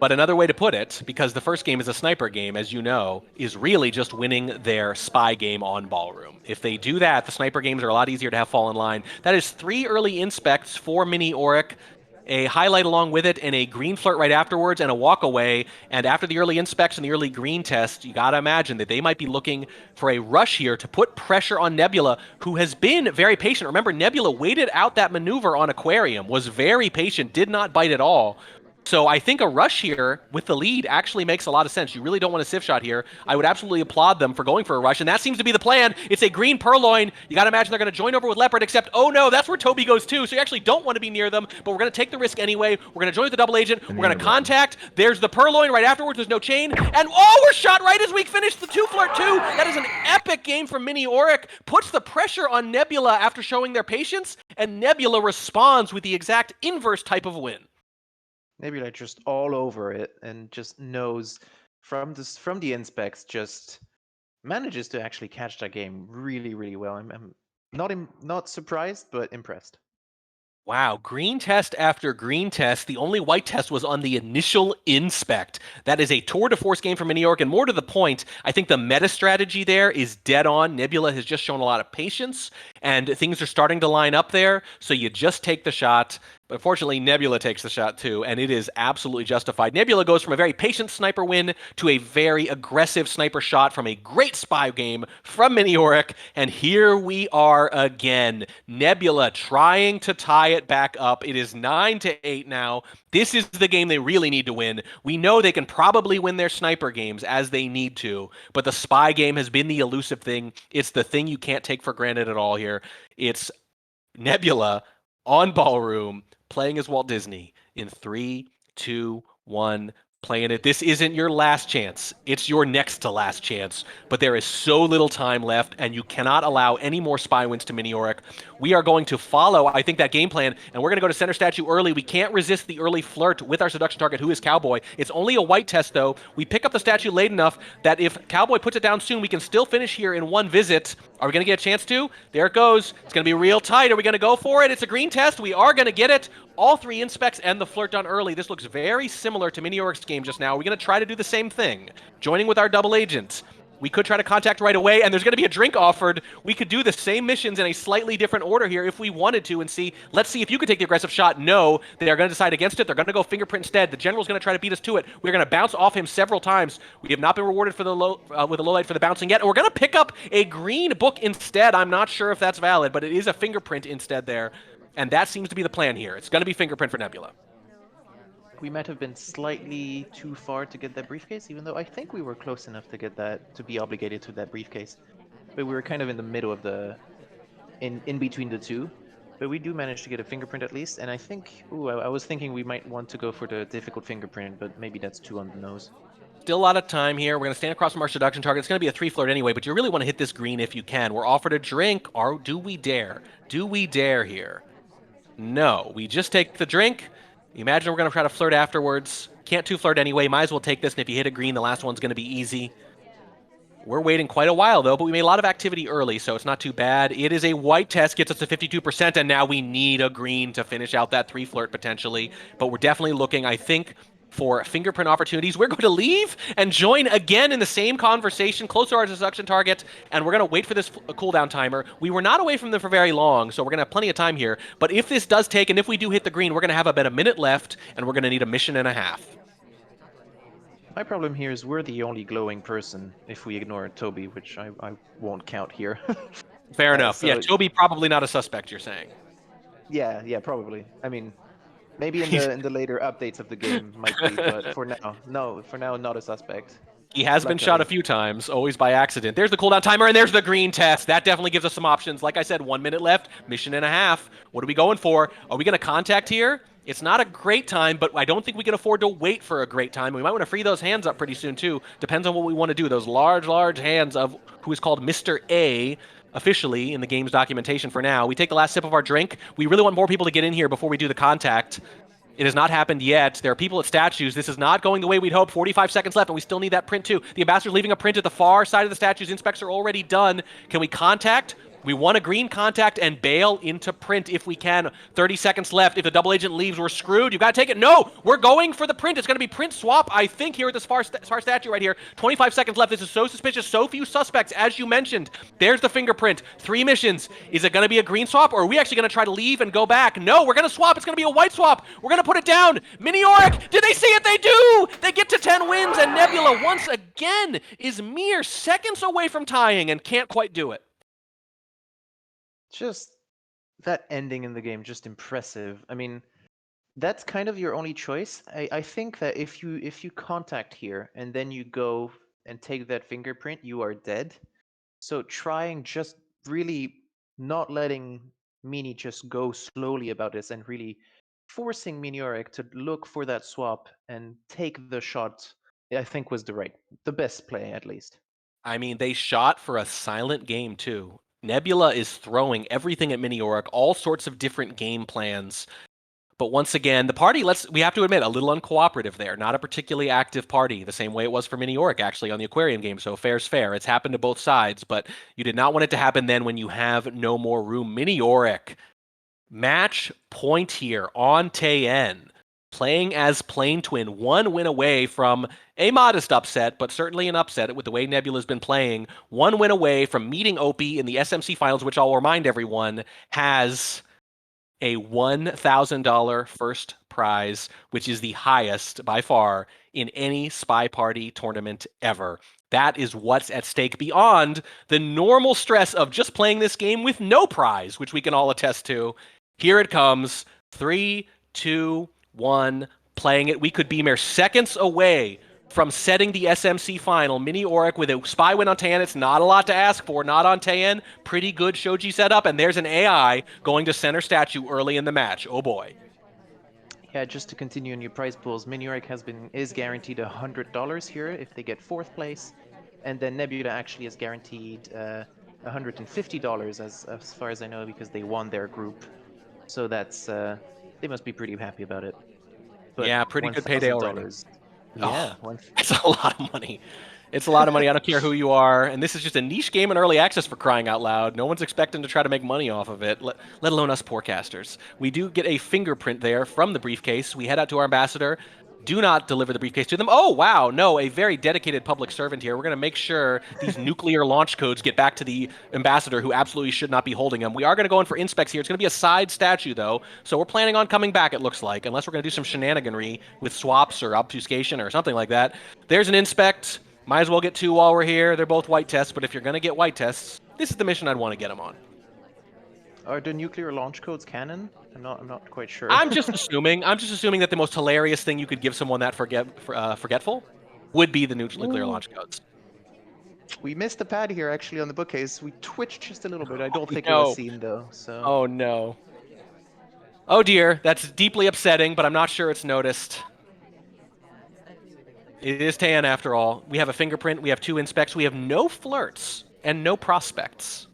But another way to put it, because the first game is a sniper game, as you know, is really just winning their spy game on Ballroom. If they do that, the sniper games are a lot easier to have fall in line. That is 3 early inspects for Miniorek, a highlight along with it, and a green flirt right afterwards, and a walk away. And after the early inspects and the early green test, you got to imagine that they might be looking for a rush here to put pressure on Nebula, who has been very patient. Remember, Nebula waited out that maneuver on Aquarium, was very patient, did not bite at all. So I think a rush here with the lead actually makes a lot of sense. You really don't want a sieve shot here. I would absolutely applaud them for going for a rush, and that seems to be the plan. It's a green Purloin. You got to imagine they're going to join over with Leopard, except, oh no, that's where Toby goes too, so you actually don't want to be near them, but we're going to take the risk anyway. We're going to join with the double agent. We're going to contact. There's the Purloin right afterwards. There's no chain. And oh, we're shot right as we finish the 2-flirt 2. That is an epic game from Miniorek. Puts the pressure on Nebula after showing their patience, and Nebula responds with the exact inverse type of win. Nebula just all over it and just knows from the inspects, just manages to actually catch that game really, really well. I'm not surprised, but impressed. Wow, green test after green test. The only white test was on the initial inspect. That is a tour de force game for Miniorek, and more to the point, I think the meta strategy there is dead on. Nebula has just shown a lot of patience, and things are starting to line up there, so you just take the shot. But unfortunately, Nebula takes the shot too, and it is absolutely justified. Nebula goes from a very patient sniper win to a very aggressive sniper shot from a great spy game from Miniorek, and here we are again. Nebula trying to tie it back up. It is 9-8 now. This is the game they really need to win. We know they can probably win their sniper games as they need to, but the spy game has been the elusive thing. It's the thing you can't take for granted at all here. It's Nebula on Ballroom, playing as Walt Disney in 3, 2, 1, playing it. This isn't your last chance. It's your next to last chance. But there is so little time left, and you cannot allow any more spy wins to Miniorek. We are going to follow, I think, that game plan, and we're going to go to center statue early. We can't resist the early flirt with our seduction target, who is Cowboy. It's only a white test, though. We pick up the statue late enough that if Cowboy puts it down soon, we can still finish here in one visit. Are we going to get a chance to? There it goes. It's going to be real tight. Are we going to go for it? It's a green test. We are going to get it. All 3 inspects and the flirt done early. This looks very similar to Miniorek's game just now. We're going to try to do the same thing. Joining with our double agent. We could try to contact right away, and there's going to be a drink offered. We could do the same missions in a slightly different order here if we wanted to and see. Let's see if you could take the aggressive shot. No, they are going to decide against it. They're going to go fingerprint instead. The general's going to try to beat us to it. We're going to bounce off him several times. We have not been rewarded for the with a low light for the bouncing yet. And we're going to pick up a green book instead. I'm not sure if that's valid, but it is a fingerprint instead there. And that seems to be the plan here. It's going to be fingerprint for Nebula. We might have been slightly too far to get that briefcase, even though I think we were close enough to get that, to be obligated to that briefcase. But we were kind of in the middle of the, in between the two. But we do manage to get a fingerprint at least, and I think, I was thinking we might want to go for the difficult fingerprint, but maybe that's too on the nose. Still a lot of time here. We're going to stand across from our seduction target. It's going to be a 3-flirt anyway, but you really want to hit this green if you can. We're offered a drink. Do we dare? Do we dare here? No. We just take the drink. Imagine we're going to try to flirt afterwards. Can't 2-flirt anyway. Might as well take this, and if you hit a green, the last one's going to be easy. We're waiting quite a while, though, but we made a lot of activity early, so it's not too bad. It is a white test, gets us to 52%, and now we need a green to finish out that 3-flirt potentially. But we're definitely looking, I think, for fingerprint opportunities. We're going to leave and join again in the same conversation, close to our seduction target, and we're going to wait for this cooldown timer. We were not away from them for very long, so we're going to have plenty of time here. But if this does take, and if we do hit the green, we're going to have about a minute left, and we're going to need a mission and a half. My problem here is we're the only glowing person if we ignore Toby, which I won't count here. Fair enough. so- Yeah, Toby probably not a suspect, you're saying. Yeah, probably. I mean, maybe in the later updates of the game might be, but for now, not a suspect. He has been shot a few times, always by accident. There's the cooldown timer, and there's the green test. That definitely gives us some options. Like I said, 1 minute left, mission and a half. What are we going for? Are we going to contact here? It's not a great time, but I don't think we can afford to wait for a great time. We might want to free those hands up pretty soon, too. Depends on what we want to do. Those large hands of who is called Mr. A, officially in the game's documentation for now. We take the last sip of our drink. We really want more people to get in here before we do the contact. It has not happened yet. There are people at statues. This is not going the way we'd hoped. 45 seconds left, and we still need that print too. The ambassador's leaving a print at the far side of the statues. Inspects are already done. Can we contact? We want a green contact and bail into print if we can. 30 seconds left. If the double agent leaves, we're screwed. You got to take it. No, we're going for the print. It's going to be print swap, I think, here at this far statue right here. 25 seconds left. This is so suspicious. So few suspects, as you mentioned. There's the fingerprint. 3 missions. Is it going to be a green swap, or are we actually going to try to leave and go back? No, we're going to swap. It's going to be a white swap. We're going to put it down. Miniorek, did they see it? They do. They get to 10 wins, and Nebula, once again, is mere seconds away from tying and can't quite do it. Just that ending in the game, just impressive. I mean, that's kind of your only choice. I think that if you contact here and then you go and take that fingerprint, you are dead. So trying just really not letting Mini just go slowly about this and really forcing Miniorek to look for that swap and take the shot, I think was the best play at least. I mean, they shot for a silent game, too. Nebula is throwing everything at Miniorek, all sorts of different game plans. But once again, the party, we have to admit, a little uncooperative there. Not a particularly active party, the same way it was for Miniorek, actually, on the Aquarium game. So fair's fair. It's happened to both sides, but you did not want it to happen then when you have no more room. Miniorek, match point here on Tayen. Playing as Plane Twin, 1 win away from a modest upset, but certainly an upset with the way Nebula's been playing. 1 win away from meeting Opie in the SMC finals, which I'll remind everyone has a $1,000 first prize, which is the highest by far in any Spy Party tournament ever. That is what's at stake beyond the normal stress of just playing this game with no prize, which we can all attest to. Here it comes. 3, 2, 1, playing it. We could be mere seconds away from setting the SMC final. Miniorek with a spy win on Tayen. It's not a lot to ask for. Not on Tayen. Pretty good Shoji setup. And there's an AI going to center statue early in the match. Oh boy. Yeah, just to continue in your prize pools, Miniorek is guaranteed $100 here if they get 4th place, and then Nebula actually is guaranteed $150 as far as I know, because they won their group. So that's they must be pretty happy about it. But yeah, pretty good payday already. Yeah, it's a lot of money. It's a lot of money. I don't care who you are. And this is just a niche game in early access, for crying out loud. No one's expecting to try to make money off of it, let alone us poor casters. We do get a fingerprint there from the briefcase. We head out to our ambassador. Do not deliver the briefcase to them. Oh, wow. No, a very dedicated public servant here. We're going to make sure these nuclear launch codes get back to the ambassador, who absolutely should not be holding them. We are going to go in for inspects here. It's going to be a side statue, though. So we're planning on coming back, it looks like, unless we're going to do some shenaniganry with swaps or obfuscation or something like that. There's an inspect. Might as well get 2 while we're here. They're both white tests, but if you're going to get white tests, this is the mission I'd want to get them on. Are the nuclear launch codes canon? I'm not quite sure. I'm just assuming that the most hilarious thing you could give someone that forgetful would be the nuclear launch codes. We missed the pad here actually on the bookcase. We twitched just a little bit. I don't think it was seen though. So. Oh no. Oh dear, that's deeply upsetting, but I'm not sure it's noticed. It is Tan after all. We have a fingerprint, we have 2 inspects, we have no flirts and no prospects.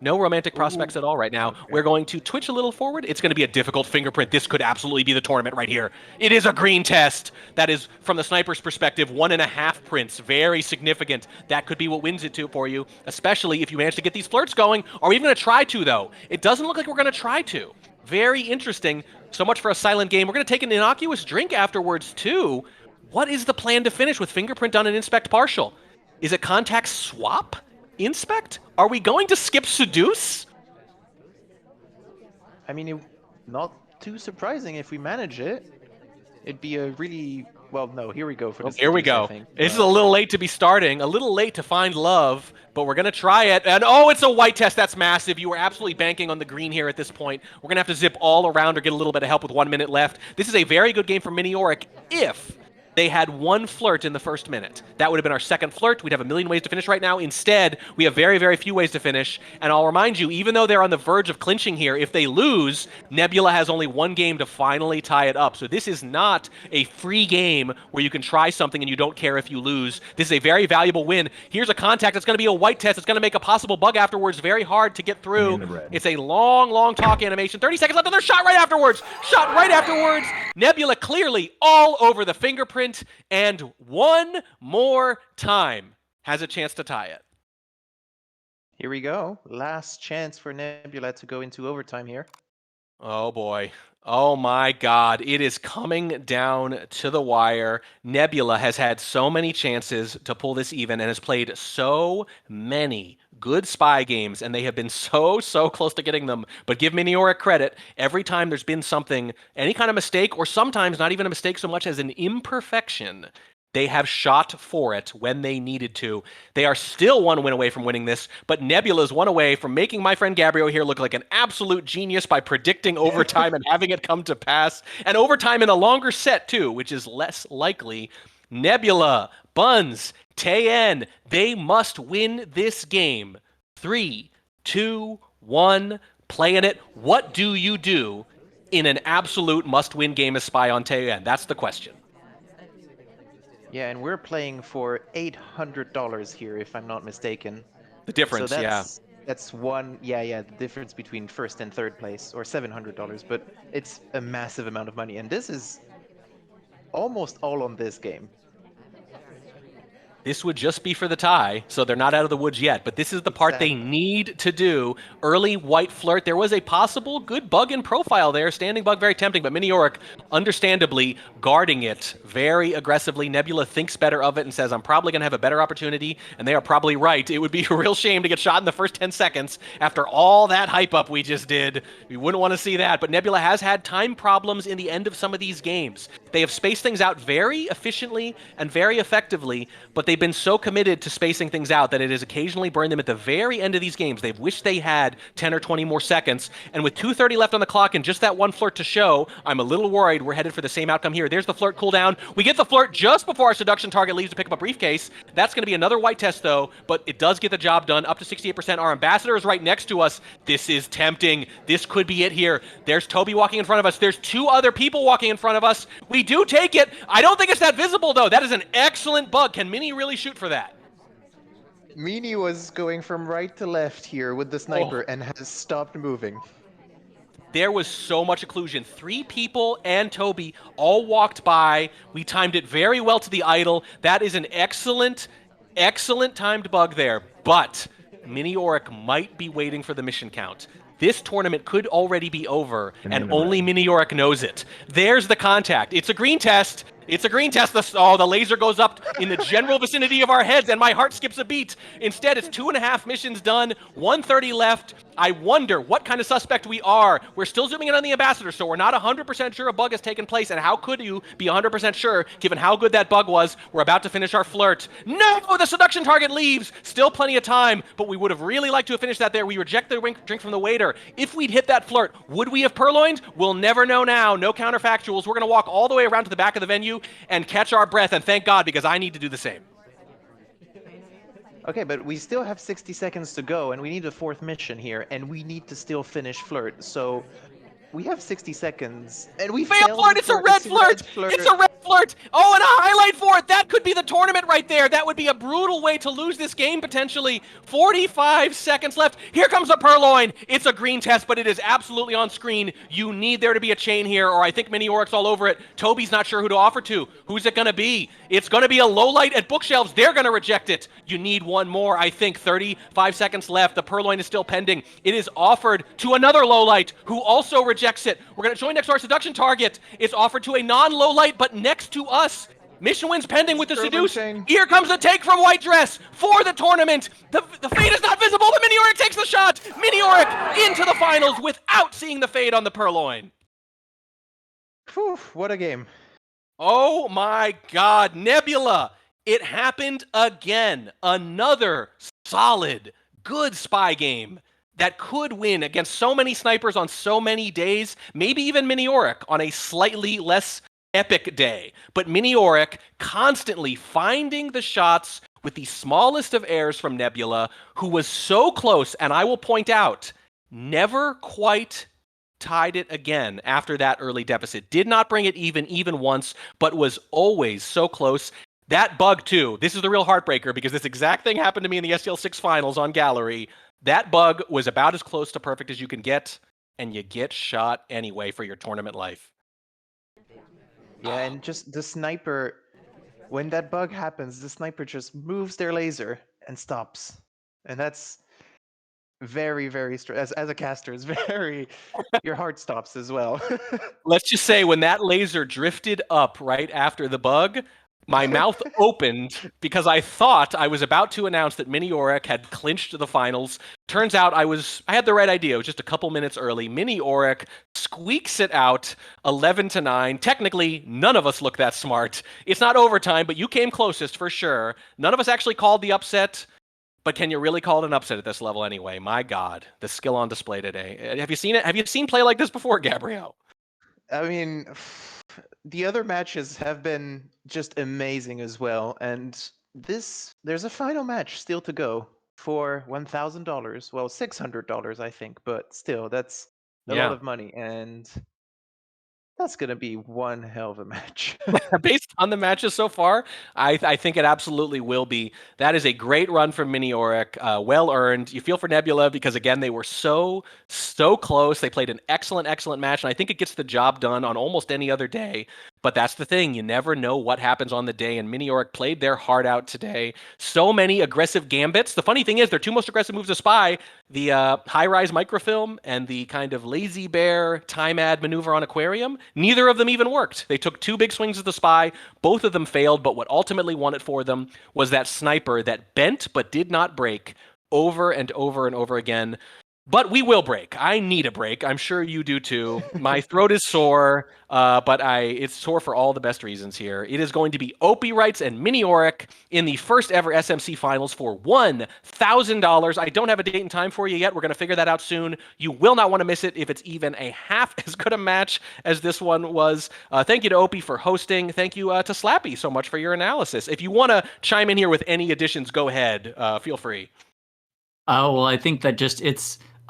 No romantic prospects at all right now. Okay. We're going to twitch a little forward. It's going to be a difficult fingerprint. This could absolutely be the tournament right here. It is a green test. That is, from the sniper's perspective, 1.5 prints. Very significant. That could be what wins it for you, especially if you manage to get these flirts going. Are we even going to try to, though? It doesn't look like we're going to try to. Very interesting. So much for a silent game. We're going to take an innocuous drink afterwards, too. What is the plan to finish with fingerprint done and inspect partial? Is it contact swap? Inspect? Are we going to skip seduce? I mean, not too surprising if we manage it. It'd be a really... Well, no, here we go for this. Here we go. This is a little late to be starting, a little late to find love, but we're going to try it. And oh, it's a white test. That's massive. You were absolutely banking on the green here at this point. We're going to have to zip all around or get a little bit of help with 1 minute left. This is a very good game for Miniorek if they had 1 flirt in the first minute. That would have been our second flirt. We'd have a million ways to finish right now. Instead, we have very, very few ways to finish. And I'll remind you, even though they're on the verge of clinching here, if they lose, Nebula has only 1 game to finally tie it up. So this is not a free game where you can try something and you don't care if you lose. This is a very valuable win. Here's a contact. It's going to be a white test. It's going to make a possible bug afterwards very hard to get through. It's a long, long talk animation. 30 seconds left, and there's shot right afterwards. Shot right afterwards. Nebula clearly all over the fingerprint. And one more time has a chance to tie it. Here we go. Last chance for Nebula to go into overtime here. Oh boy. Oh my god. It is coming down to the wire. Nebula has had so many chances to pull this even and has played so many good spy games, and they have been so close to getting them. But give Miniorek credit. Every time there's been something, any kind of mistake, or sometimes not even a mistake so much as an imperfection, they have shot for it when they needed to. They are still 1 win away from winning this, but Nebula's 1 away from making my friend Gabriel here look like an absolute genius by predicting overtime and having it come to pass. And overtime in a longer set, too, which is less likely. Nebula, Buns, Tayen, they must win this game. 3, 2, 1, playing it. What do you do in an absolute must-win game as Spy on Tayen? That's the question. Yeah, and we're playing for $800 here, if I'm not mistaken. The difference, so yeah. That's one, the difference between first and third place, or $700, but it's a massive amount of money, and this is almost all on this game. This would just be for the tie, so they're not out of the woods yet. But this is the part they need to do. Early white flirt. There was a possible good bug in profile there. Standing bug, very tempting. But Miniorek, understandably, guarding it very aggressively. Nebula thinks better of it and says, I'm probably going to have a better opportunity. And they are probably right. It would be a real shame to get shot in the first 10 seconds after all that hype up we just did. We wouldn't want to see that. But Nebula has had time problems in the end of some of these games. They have spaced things out very efficiently and very effectively, but they've been so committed to spacing things out that it has occasionally burned them at the very end of these games. They've wished they had 10 or 20 more seconds, and with 2:30 left on the clock and just that 1 flirt to show, I'm a little worried we're headed for the same outcome here. There's the flirt cooldown. We get the flirt just before our seduction target leaves to pick up a briefcase. That's going to be another white test, though, but it does get the job done, up to 68%. Our ambassador is right next to us. This is tempting. This could be it here. There's Toby walking in front of us. There's 2 other people walking in front of us. We do take it. I don't think it's that visible, though. That is an excellent bug. Can Mini really shoot for that? Mini was going from right to left here with the sniper and has stopped moving. There was so much occlusion. 3 people and Toby all walked by. We timed it very well to the idol. That is an excellent timed bug there. But Miniorek might be waiting for the mission count. This tournament could already be over, and only Miniorek knows it. There's the contact. It's a green test. It's a green test. The laser goes up in the general vicinity of our heads, and my heart skips a beat. Instead, it's 2.5 missions done, 1:30 left. I wonder what kind of suspect we are. We're still zooming in on the ambassador, so we're not 100% sure a bug has taken place, and how could you be 100% sure, given how good that bug was? We're about to finish our flirt. No! The seduction target leaves! Still plenty of time, but we would have really liked to have finished that there. We reject the drink from the waiter. If we'd hit that flirt, would we have purloined? We'll never know now. No counterfactuals. We're going to walk all the way around to the back of the venue and catch our breath, and thank God, because I need to do the same. Okay, but we still have 60 seconds to go, and we need a 4th mission here, and we need to still finish flirt. So We have 60 seconds, and we Fail failed flirt! the It's a first red flirt! It's a red flirt! Oh, and a highlight for it! That could be the tournament right there! That would be a brutal way to lose this game, potentially. 45 seconds left. Here comes the Purloin! It's a green test, but it is absolutely on screen. You need there to be a chain here, or I think Miniorek's all over it. Toby's not sure who to offer to. Who's it gonna be? It's gonna be a low light at Bookshelves. They're gonna reject it. You need one more, I think. 35 seconds left. The Purloin is still pending. It is offered to another low light, who also rejects it. We're gonna join next to our seduction target. It's offered to a non-low light, but next to us. Mission wins pending with the seduce. Here comes the take from White Dress for the tournament. The fade is not visible. The Miniorek takes the shot. Miniorek into the finals without seeing the fade on the Purloin. Whew, what a game. Oh my God, Nebula. It happened again. Another solid, good spy game that could win against so many snipers on so many days, maybe even Miniorek on a slightly less epic day. But Miniorek constantly finding the shots with the smallest of errors from Nebula, who was so close, and I will point out, never quite tied it again after that early deficit. Did not bring it even once, but was always so close. That bug, too. This is the real heartbreaker, because this exact thing happened to me in the STL6 finals on Gallery. That bug was about as close to perfect as you can get, and you get shot anyway for your tournament life. Yeah, and just the sniper, when that bug happens, the sniper just moves their laser and stops. And that's very, very as a caster, it's very your heart stops as well. Let's just say when that laser drifted up right after the bug, my mouth opened because I thought I was about to announce that Miniorek had clinched the finals. Turns out I had the right idea. It was just a couple minutes early. Miniorek squeaks it out 11-9. Technically, none of us look that smart. It's not overtime, but you came closest for sure. None of us actually called the upset. But can you really call it an upset at this level anyway? My God, the skill on display today. Have you seen it? Have you seen play like this before, Gabriel? I mean, the other matches have been just amazing as well. And there's a final match still to go for $1,000. Well, $600, I think, but still, that's a lot of money. And that's going to be one hell of a match. Based on the matches so far, I think it absolutely will be. That is a great run from Miniorek, well earned. You feel for Nebula because, again, they were so close. They played an excellent match, and I think it gets the job done on almost any other day. But that's the thing. You never know what happens on the day, and Miniorek played their heart out today. So many aggressive gambits. The funny thing is, their two most aggressive moves to spy, the high-rise microfilm and the kind of lazy bear time-ad maneuver on Aquarium, neither of them even worked. They took two big swings at the spy. Both of them failed, but what ultimately won it for them was that sniper that bent but did not break over and over again. But we will break. I need a break. I'm sure you do too. My throat is sore, but it's sore for all the best reasons here. It is going to be Opie Wrights and Miniorek in the first ever SMC finals for $1,000. I don't have a date and time for you yet. We're going to figure that out soon. You will not want to miss it if it's even a half as good a match as this one was. Thank you to Opie for hosting. Thank you to Slappy so much for your analysis. If you want to chime in here with any additions, go ahead. Feel free. Oh, well, I think that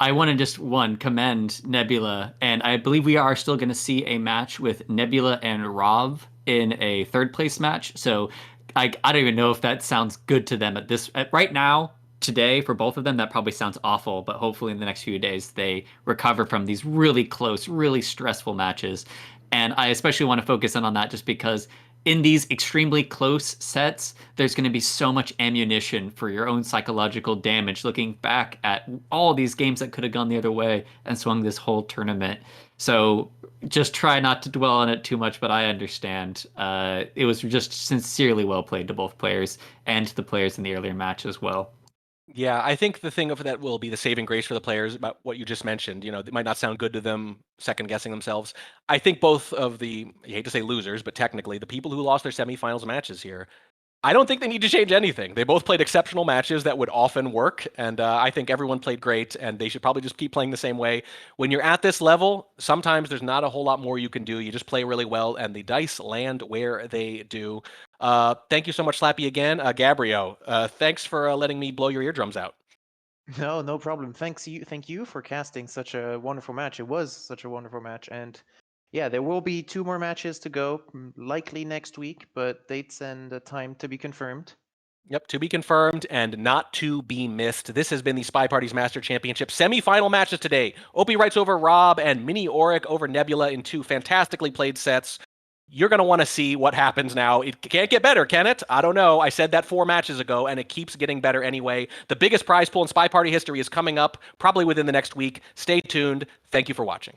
I want to just commend Nebula, and I believe we are still going to see a match with Nebula and Rov in a third place match. So I don't even know if that sounds good to them right now. Today, for both of them, that probably sounds awful, but hopefully in the next few days they recover from these really close, really stressful matches. And I especially want to focus in on that just because in these extremely close sets, there's going to be so much ammunition for your own psychological damage looking back at all these games that could have gone the other way and swung this whole tournament. So just try not to dwell on it too much, but I understand. It was just sincerely well played to both players and to the players in the earlier match as well. Yeah, I think the thing of that will be the saving grace for the players about what you just mentioned. You know, it might not sound good to them, second guessing themselves. I think both of you hate to say losers, but technically the people who lost their semifinals matches here, I don't think they need to change anything. They both played exceptional matches that would often work, and I think everyone played great, and they should probably just keep playing the same way. When you're at this level, sometimes there's not a whole lot more you can do. You just play really well, and the dice land where they do. Thank you so much, Slappy, again. Gabriel, thanks for letting me blow your eardrums out. No, no problem. Thank you for casting such a wonderful match. It was such a wonderful match, and yeah, there will be 2 more matches to go, likely next week, but dates and time to be confirmed. Yep, to be confirmed and not to be missed. This has been the Spy Party's Master Championship semifinal matches today. Opie Wrights over Rob and Miniorek over Nebula in 2 fantastically played sets. You're going to want to see what happens now. It can't get better, can it? I don't know. I said that 4 matches ago, and it keeps getting better anyway. The biggest prize pool in Spy Party history is coming up probably within the next week. Stay tuned. Thank you for watching.